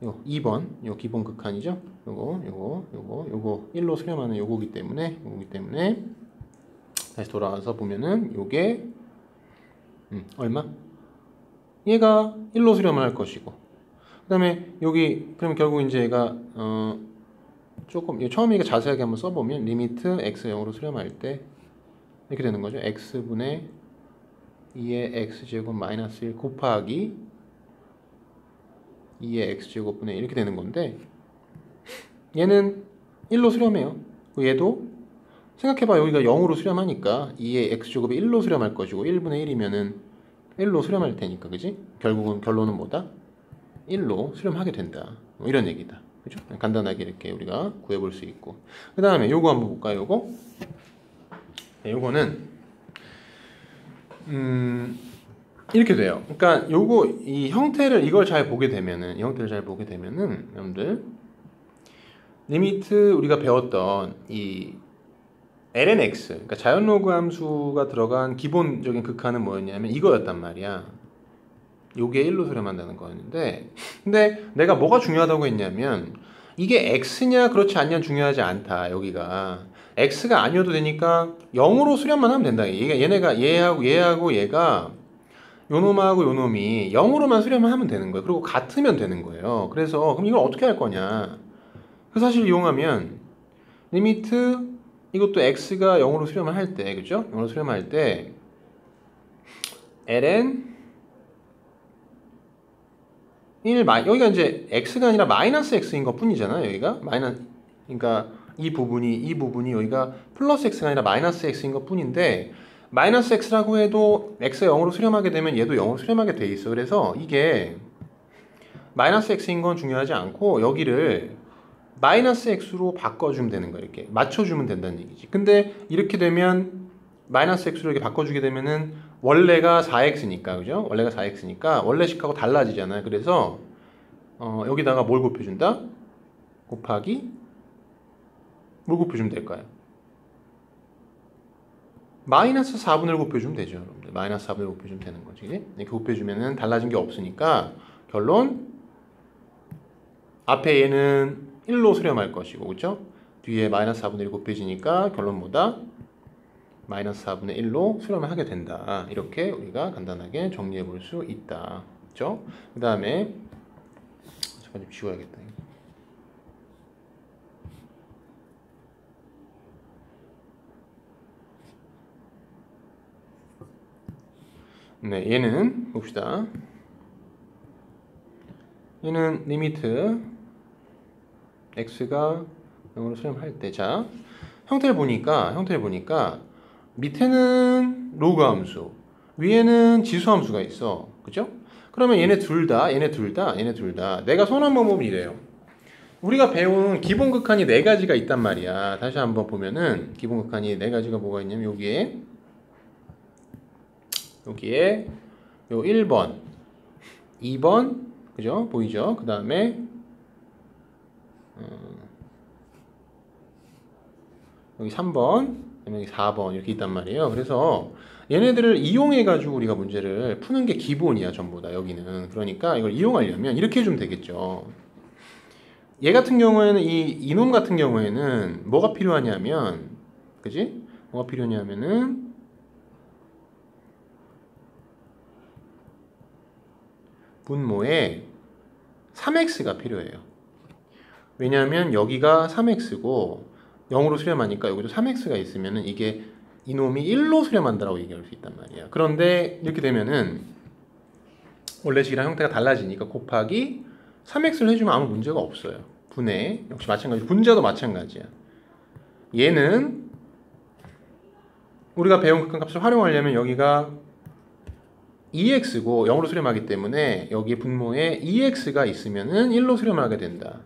요 2번 요 기본 극한이죠. 요거 1로 수렴하는 요거기 때문에 다시 돌아와서 보면은 요게 얼마? 얘가 1로 수렴을 할 것이고, 그 다음에 여기 그럼 결국 이제 얘가 조금 처음에 이거 자세하게 한번 써보면 리미트 x 0으로 수렴할 때 이렇게 되는 거죠. x분의 2의 x제곱 마이너스 1 곱하기 2의 x제곱분의 1 이렇게 되는 건데, 얘는 1로 수렴해요. 얘도 생각해봐. 여기가 0으로 수렴하니까 2의 x제곱이 1로 수렴할 것이고 1분의 1이면은 1로 수렴할 테니까, 그지? 결국은 결론은 뭐다? 1로 수렴하게 된다. 뭐 이런 얘기다. 그죠? 간단하게 이렇게 우리가 구해볼 수 있고, 그 다음에 요거 한번 볼까요? 요거? 네, 요거는 이렇게 돼요. 그러니까 요거 이 형태를 이걸 잘 보게 되면은, 여러분들 리미트 우리가 배웠던 이 lnx, 그러니까 자연로그 함수가 들어간 기본적인 극한은 뭐였냐면 이거였단 말이야. 요게 1로 수렴한다는 거였는데, 근데 내가 뭐가 중요하다고 했냐면 이게 x냐 그렇지 않냐 중요하지 않다. 여기가 x가 아니어도 되니까 0으로 수렴만 하면 된다. 얘네가 얘하고 얘가 요놈하고 요놈이 0으로만 수렴을 하면 되는 거예요. 그리고 같으면 되는 거예요. 그래서 그럼 이걸 어떻게 할 거냐? 그 사실 이용하면 리미트 이것도 x가 0으로 수렴을 할 때, 그죠? 0으로 수렴할 때 ln 1 여기가 이제 x가 아니라 마이너스 x인 것 뿐이잖아요. 여기가 그러니까 이 부분이 여기가 플러스 x가 아니라 마이너스 x인 것 뿐인데, 마이너스 x라고 해도 x가 0으로 수렴하게 되면 얘도 0으로 수렴하게 돼 있어. 그래서 이게 마이너스 x인 건 중요하지 않고 여기를 마이너스 x로 바꿔주면 되는 거야. 이렇게 맞춰주면 된다는 얘기지. 근데 이렇게 되면 마이너스 x로 이렇게 바꿔주게 되면은 원래가 4x니까, 그죠? 원래가 4x니까 원래식하고 달라지잖아요. 그래서 여기다가 뭘 곱해준다? 곱하기 뭘 곱해주면 될까요? 마이너스 4분의 1 곱해주면 되죠. 여러분들. 마이너스 4분의 1 곱해주면 되는 거지. 이렇게 곱해주면은 달라진 게 없으니까 결론 앞에 얘는 1로 수렴할 것이고, 그렇죠? 뒤에 마이너스 4분의 1 곱해지니까 결론 뭐다? 마이너스 4분의 1로 수렴을 하게 된다. 이렇게 우리가 간단하게 정리해 볼 수 있다. 그렇죠? 그 다음에 잠깐 좀 지워야겠다. 네, 얘는 봅시다. 얘는 리미트 x가 0으로 수렴할 때, 자 형태를 보니까 밑에는 로그 함수, 위에는 지수 함수가 있어. 그죠? 그러면 얘네 둘 다 내가 선호한 방법은 이래요. 우리가 배운 기본 극한이 4가지가 있단 말이야. 다시 한번 보면은 기본 극한이 4가지가 뭐가 있냐면 여기에 요 1번, 2번, 그죠? 보이죠? 그 다음에 여기 3번, 여기 4번 이렇게 있단 말이에요. 그래서 얘네들을 이용해 가지고 우리가 문제를 푸는 게 기본이야, 전부 다. 여기는. 그러니까 이걸 이용하려면 이렇게 해주면 되겠죠. 얘 같은 경우에는 이놈 같은 경우에는 뭐가 필요하냐면, 그지? 뭐가 필요하냐면은 분모에 3x가 필요해요. 왜냐하면 여기가 3x고 0으로 수렴하니까 여기도 3x가 있으면은 이게 이놈이 1로 수렴한다라고 얘기할 수 있단 말이야. 그런데 이렇게 되면은 원래식이랑 형태가 달라지니까 곱하기 3x를 해주면 아무 문제가 없어요. 분해 역시 마찬가지, 분자도 마찬가지야. 얘는 우리가 배운 극한값을 활용하려면 여기가 2x고 0으로 수렴하기 때문에 여기 분모에 2x가 있으면은 1로 수렴하게 된다.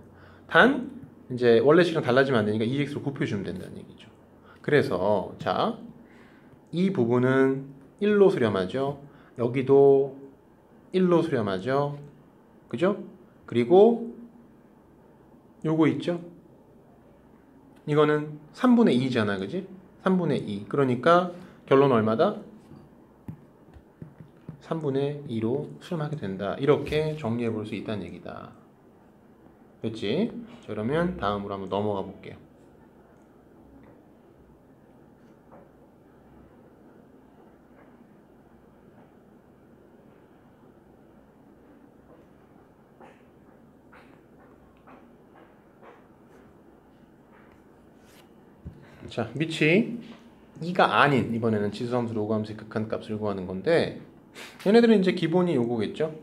단 이제 원래 식이랑 달라지면 안 되니까 2x로 곱해주면 된다는 얘기죠. 그래서 자, 이 부분은 1로 수렴하죠. 여기도 1로 수렴하죠. 그죠? 그리고 요거 있죠? 이거는 3분의 2잖아. 그지? 3분의 2. 그러니까 결론 얼마다? 3분의 2로 수렴하게 된다. 이렇게 정리해 볼 수 있다는 얘기다. 됐지? 자, 그러면 다음으로 한번 넘어가 볼게요. 자, 밑이 2가 아닌 이번에는 지수함수 로그함수의 극한값을 구하는 건데 얘네들은 이제 기본이 요거겠죠.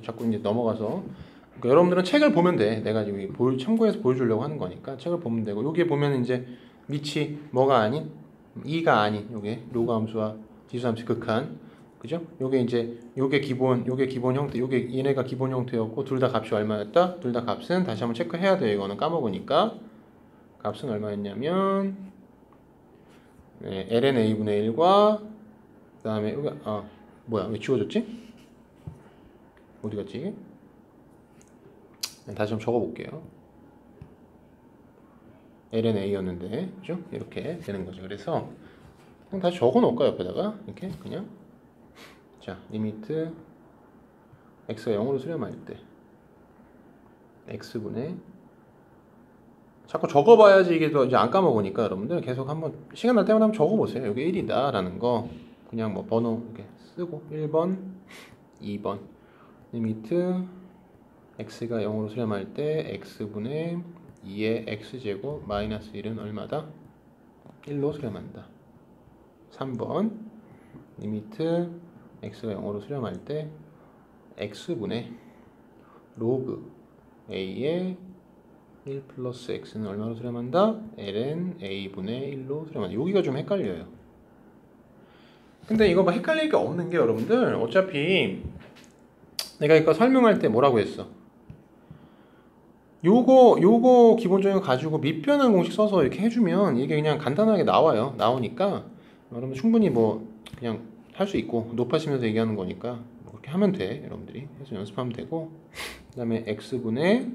자꾸 이제 넘어가서 그러니까 여러분들은 책을 보면 돼. 내가 지금 참고해서 보여주려고 하는 거니까 책을 보면 되고 여기에 보면 이제 밑이 뭐가 아닌 2가 아닌 요게 로그함수와 지수함수의 극한 그죠? 요게 이제 요게 기본 형태 요게 얘네가 기본 형태였고 둘 다 값이 얼마였다? 둘 다 값은 다시 한번 체크해야 돼요. 이거는 까먹으니까 값은 얼마였냐면 네, ln a분의 1과 그 다음에 여기 뭐야 왜 지워졌지? 어디 갔지 이게? 다시 좀 적어볼게요. ln a였는데 그죠? 이렇게 되는 거죠. 그래서 그냥 다시 적어놓을까 옆에다가 이렇게 그냥 자 리미트 x가 0으로 수렴할 때 x분의 자꾸 적어봐야지 이게 또 이제 안 까먹으니까 여러분들 계속 한번 시간 날 때마다 한번 적어보세요. 여기 1이다 라는 거 그냥 뭐 번호 이렇게 쓰고 1번 2번 리미트 x가 0으로 수렴할 때 x분의 2의 x제곱 마이너스 1은 얼마다? 1로 수렴한다. 3번 리미트 x가 0으로 수렴할 때 x분의 로그 a의 1 플러스 x는 얼마로 수렴한다? ln a분의 1로 수렴한다. 여기가 좀 헷갈려요. 근데 이거 뭐 헷갈릴 게 없는 게 여러분들 어차피 내가 이거 설명할 때 뭐라고 했어? 요거 기본적인 거 가지고 밑변환 공식 써서 이렇게 해주면 이게 그냥 간단하게 나와요. 나오니까 여러분 충분히 뭐 그냥 할 수 있고 높아지면서 얘기하는 거니까 뭐 그렇게 하면 돼. 여러분들이 해서 연습하면 되고 그 다음에 x분의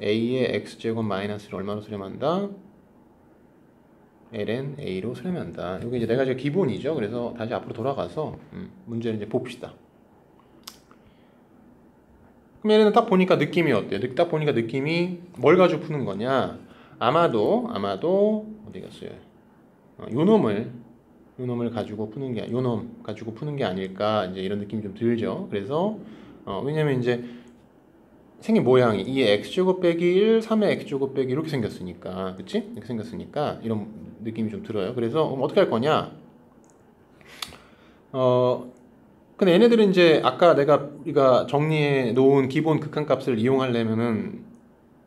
a의 x제곱 마이너스를 얼마로 수렴한다? ln a로 수렴한다. 이게 이제 내가 지금 기본이죠. 그래서 다시 앞으로 돌아가서 문제를 이제 봅시다. 그럼 얘는 딱 보니까 느낌이 어때요? 딱 보니까 느낌이 뭘 가지고 푸는 거냐? 아마도 어디 갔어요? 요놈을 가지고 푸는 게 요놈 가지고 푸는 게 아닐까 이제 이런 느낌이 좀 들죠. 그래서 왜냐면 이제 생긴 모양이 2의 x제곱 빼기 1, 3의 x제곱 빼기 이렇게 생겼으니까 그치? 이렇게 생겼으니까 이런 느낌이 좀 들어요. 그래서 어떻게 할 거냐? 근데 얘네들은 이제 아까 우리가 정리해 놓은 기본 극한값을 이용하려면은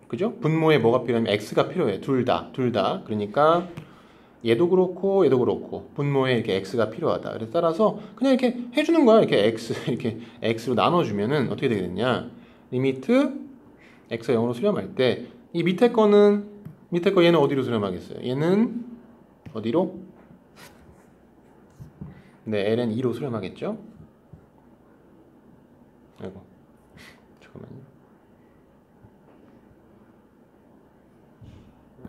그죠? 분모에 뭐가 필요하면 x가 필요해. 둘 다. 그러니까 얘도 그렇고 분모에 이렇게 x가 필요하다. 그래서 따라서 그냥 이렇게 해주는 거야. 이렇게 이렇게 x로 나눠주면은 어떻게 되겠냐? 리미트 x가 0으로 수렴할 때 이 밑에 거 얘는 어디로 수렴하겠어요? 얘는 어디로? 네, ln 2로 수렴하겠죠? 아이고 잠깐만요.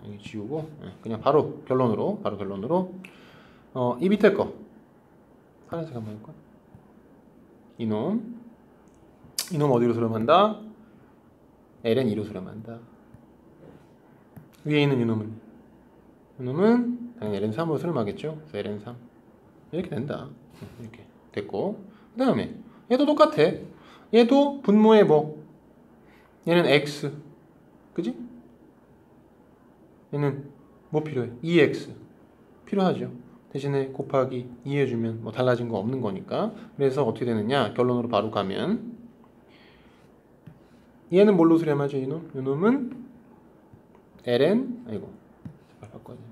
여기 지우고 그냥 바로 결론으로 이 밑에 거 파란색 한번 할까? 이놈 어디로 수렴한다? ln 2로 수렴한다. 위에 있는 이놈은 당연히 ln 3으로 수렴하겠죠? 그래서 ln 3 이렇게 된다. 이렇게 됐고 그 다음에 얘도 똑같아. 얘도 분모에 뭐 얘는 x 그지? 얘는 뭐 필요해? 2x 필요하죠. 대신에 곱하기 2 해주면 뭐 달라진 거 없는 거니까. 그래서 어떻게 되느냐? 결론으로 바로 가면 얘는 뭘로 수렴하죠? 이놈은 ln 바꿔야 돼.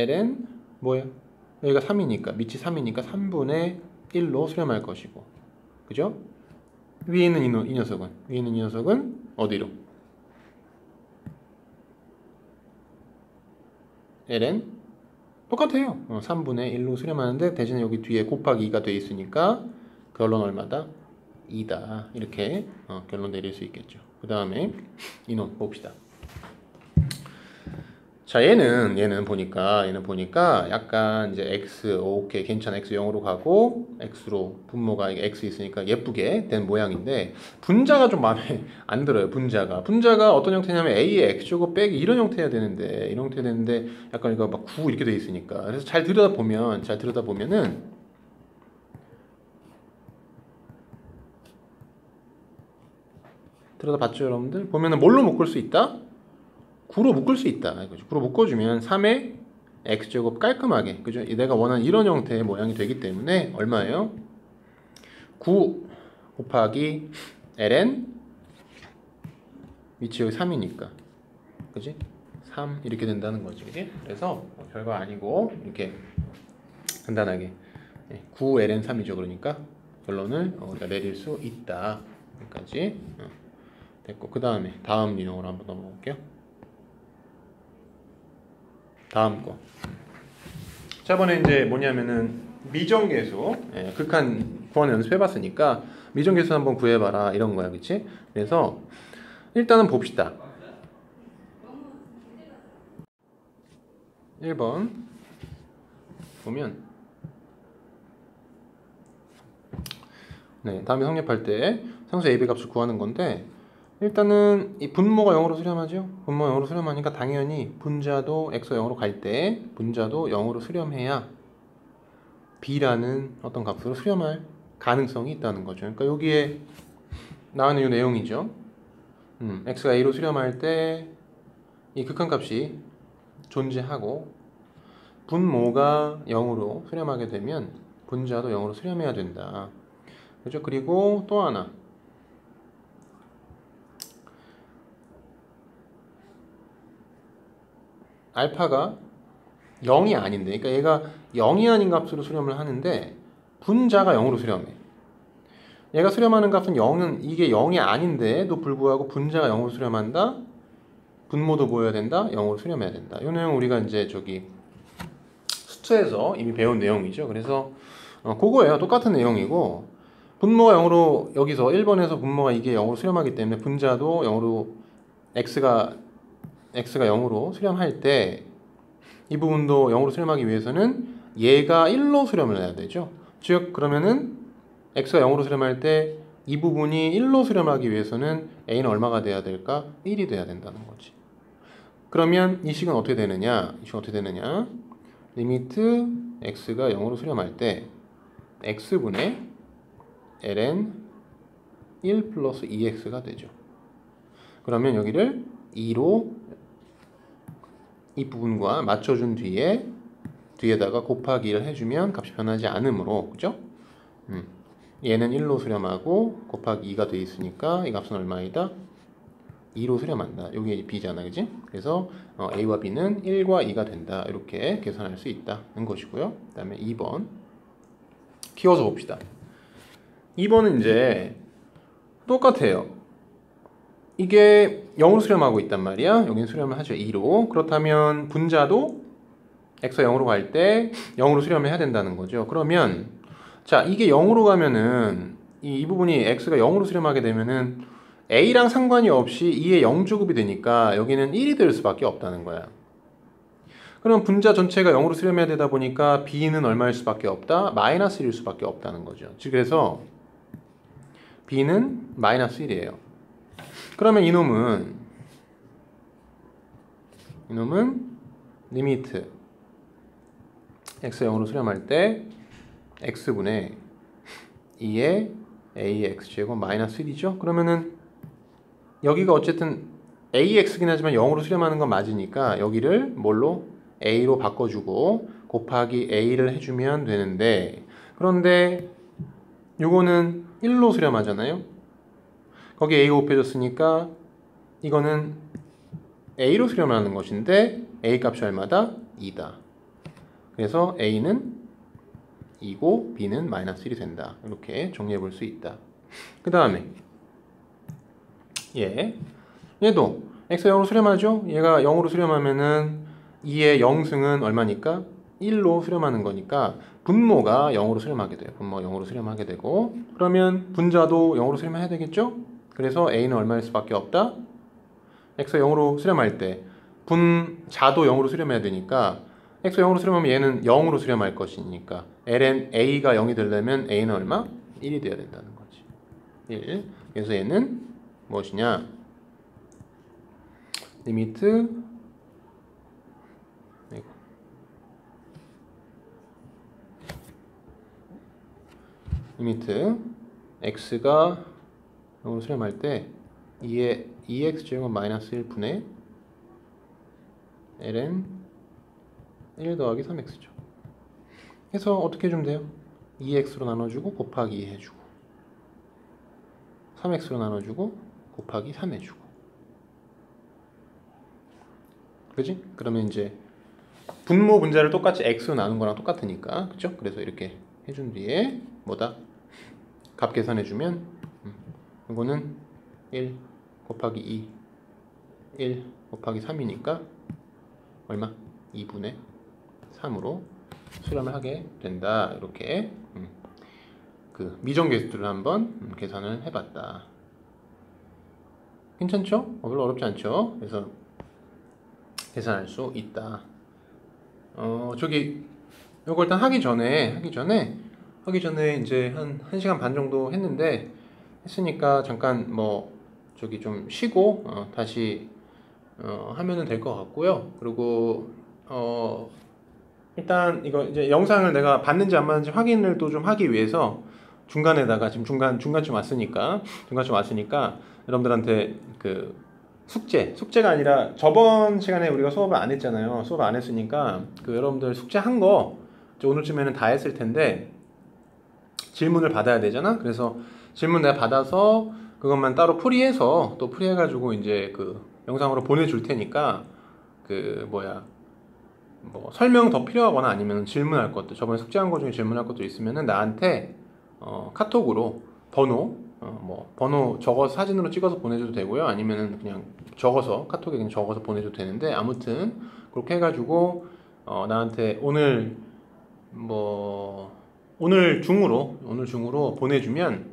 ln 뭐야? 여기가 3이니까 밑이 3이니까 3분의 1로 수렴할 것이고 그죠? 위에 있는 이 녀석은 어디로? ln 똑같아요. 3분의 1로 수렴하는데 대신에 여기 뒤에 곱하기 2가 돼 있으니까 결론 얼마다? 2다. 이렇게 결론 내릴 수 있겠죠. 그 다음에 이놈 봅시다. 자, 얘는 보니까 약간 이제 x 오케이 괜찮아, x 0으로 가고 x로 분모가 x 있으니까 예쁘게 된 모양인데 분자가 좀 마음에 안 들어요. 분자가 어떤 형태냐면 a의 x제곱 빼기 이런 형태여야 되는데 약간 이거 막 9 이렇게 돼 있으니까. 그래서 잘 들여다보면은 들여다봤죠, 여러분들? 보면은 뭘로 묶을 수 있다? 9로 묶을 수 있다. 이거죠. 9로 묶어주면 3의 x제곱 깔끔하게, 그죠? 내가 원하는 이런 형태의 모양이 되기 때문에 얼마예요? 9 곱하기 ln 위치 여기 3이니까, 그지? 3 이렇게 된다는 거지, 그지? 그래서 별거 아니고 이렇게 간단하게 9 ln 3이죠. 그러니까 결론을 우리가 내릴 수 있다. 여기까지 됐고, 그 다음에 다음 유형으로 한번 넘어갈게요. 다음 거. 저번에 이제 뭐냐면은 미정계수, 극한 구하는 연습해봤으니까 미정계수 한번 구해봐라 이런 거야, 그치? 그래서 일단은 봅시다. 1번 보면 다음에 성립할 때 상수 a, b 값을 구하는 건데 일단은 이 분모가 0으로 수렴하죠. 분모가 0으로 수렴하니까 당연히 분자도 x가 0으로 갈 때 분자도 0으로 수렴해야 b라는 어떤 값으로 수렴할 가능성이 있다는 거죠. 그러니까 여기에 나오는 이 내용이죠. x가 a로 수렴할 때 이 극한값이 존재하고 분모가 0으로 수렴하게 되면 분자도 0으로 수렴해야 된다. 그죠? 그리고 또 하나, 알파가 0이 아닌데, 그러니까 얘가 0이 아닌 값으로 수렴을 하는데 분자가 0으로 수렴해. 얘가 수렴하는 값은 0은 이게 0이 아닌데도 불구하고 분자가 0으로 수렴한다. 분모도 뭐여야 된다? 0으로 수렴해야 된다. 이 내용 우리가 이제 저기 수트에서 이미 배운 내용이죠. 그래서 그거예요. 똑같은 내용이고 분모가 0으로 여기서 1번에서 분모가 이게 0으로 수렴하기 때문에 분자도 0으로 x가 0으로 수렴할 때 이 부분도 0으로 수렴하기 위해서는 얘가 1로 수렴을 해야 되죠. 즉 그러면은 x가 0으로 수렴할 때 이 부분이 1로 수렴하기 위해서는 a는 얼마가 돼야 될까? 1이 돼야 된다는 거지. 그러면 이 식은 어떻게 되느냐? 리미트 x가 0으로 수렴할 때 x분의 ln 1 플러스 2x가 되죠. 그러면 여기를 2로 이 부분과 맞춰준 뒤에다가 곱하기를 해주면 값이 변하지 않으므로, 그죠? 얘는 1로 수렴하고 곱하기 2가 돼 있으니까 이 값은 얼마이다? 2로 수렴한다. 여기 b잖아, 그지? 그래서 a와 b는 1과 2가 된다. 이렇게 계산할 수 있다는 것이고요. 그 다음에 2번 키워서 봅시다. 2번은 이제 똑같아요. 이게 0으로 수렴하고 있단 말이야. 여기는 수렴을 하죠. 2로. 그렇다면 분자도 x가 0으로 갈 때 0으로 수렴을 해야 된다는 거죠. 그러면 자, 이게 0으로 가면은 이 부분이 x가 0으로 수렴하게 되면은 a랑 상관이 없이 2의 0제곱이 되니까 여기는 1이 될 수밖에 없다는 거야. 그럼 분자 전체가 0으로 수렴해야 되다 보니까 b는 얼마일 수밖에 없다? 마이너스 1일 수밖에 없다는 거죠. 즉 그래서 b는 마이너스 1이에요. 그러면 이놈은 리미트 x가 0으로 수렴할 때 x분의 2의 a의 x제곱 마이너스 1이죠. 그러면은 여기가 어쨌든 ax이긴 하지만 0으로 수렴하는 건 맞으니까 여기를 뭘로? a로 바꿔주고 곱하기 a를 해주면 되는데, 그런데 요거는 1로 수렴하잖아요. 거기 a가 곱해졌으니까 이거는 a로 수렴하는 것인데 a 값이 얼마다? 2다. 그래서 a는 2고 b는 마이너스 1이 된다. 이렇게 정리해 볼 수 있다. 그 다음에 얘도 x가 0으로 수렴하죠? 얘가 0으로 수렴하면은 2의 영승은 얼마니까? 1로 수렴하는 거니까 분모가 0으로 수렴하게 돼요. 분모가 0으로 수렴하게 되고 그러면 분자도 0으로 수렴해야 되겠죠? 그래서 a는 얼마일 수밖에 없다? x가 0으로 수렴할 때 분자도 0으로 수렴해야 되니까 x가 0으로 수렴하면 얘는 0으로 수렴할 것이니까 ln a가 0이 되려면 a는 얼마? 1이 돼야 된다는 거지. 1. 그래서 얘는 무엇이냐? 리미트 x가 0으로 수렴할 때 2x 제곱은 마이너스 1분의 ln 1 더하기 3x죠. 그래서 어떻게 해주면 돼요? 2x로 나눠주고 곱하기 2 해주고 3x로 나눠주고 곱하기 3 해주고 그지? 그러면 이제 분모 분자를 똑같이 x로 나눈 거랑 똑같으니까 그죠? 그래서 이렇게 해준 뒤에 뭐다? 값 계산해주면 이거는 1 곱하기 2 1 곱하기 3이니까 얼마? 2분의 3으로 수렴을 하게 된다. 이렇게 그 미정계수를 한번 계산을 해봤다. 괜찮죠? 별로 어렵지 않죠? 그래서 계산할 수 있다. 저기 요거 일단 하기 전에 이제 한 1시간 반 정도 했으니까 잠깐 뭐 저기 좀 쉬고 다시 하면은 될 것 같고요. 그리고 일단 이거 이제 영상을 내가 봤는지 안 봤는지 확인을 또 좀 하기 위해서 중간에다가 지금 중간쯤 왔으니까 여러분들한테 그 숙제가 아니라 저번 시간에 우리가 수업을 안 했잖아요. 수업을 안 했으니까 그 여러분들 숙제한 거 오늘쯤에는 다 했을 텐데 질문을 받아야 되잖아. 그래서 질문 내가 받아서 그것만 따로 풀이해가지고 이제 그 영상으로 보내줄 테니까 그 뭐 설명 더 필요하거나 아니면 질문할 것도 저번에 숙제한 거 중에 질문할 것도 있으면은 나한테 카톡으로 번호 적어서 사진으로 찍어서 보내줘도 되고요. 아니면은 그냥 카톡에 그냥 적어서 보내줘도 되는데 아무튼 그렇게 해가지고 나한테 오늘 중으로 보내주면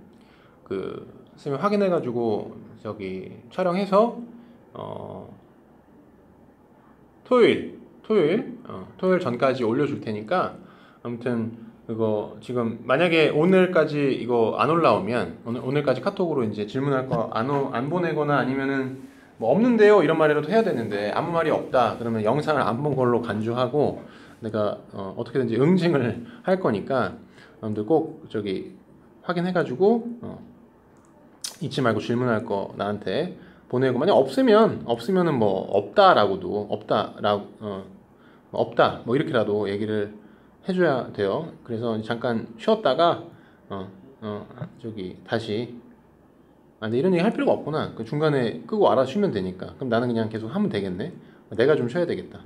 그 선생님이 확인해가지고 저기 촬영해서 토요일 전까지 올려줄 테니까 아무튼 그거 지금 만약에 오늘까지 이거 안 올라오면 오늘까지 카톡으로 이제 질문할 거 안 보내거나 아니면은 뭐 없는데요 이런 말이라도 해야 되는데 아무 말이 없다 그러면 영상을 안 본 걸로 간주하고 내가 어떻게든지 응징을 할 거니까 여러분들 꼭 저기 확인해가지고 잊지 말고 질문할 거 나한테 보내고 만약 없으면은 뭐 없다 뭐 이렇게라도 얘기를 해줘야 돼요. 그래서 잠깐 쉬었다가 저기 다시 근데 이런 얘기 할 필요가 없구나. 그 중간에 끄고 알아서 쉬면 되니까. 그럼 나는 그냥 계속 하면 되겠네. 내가 좀 쉬어야 되겠다.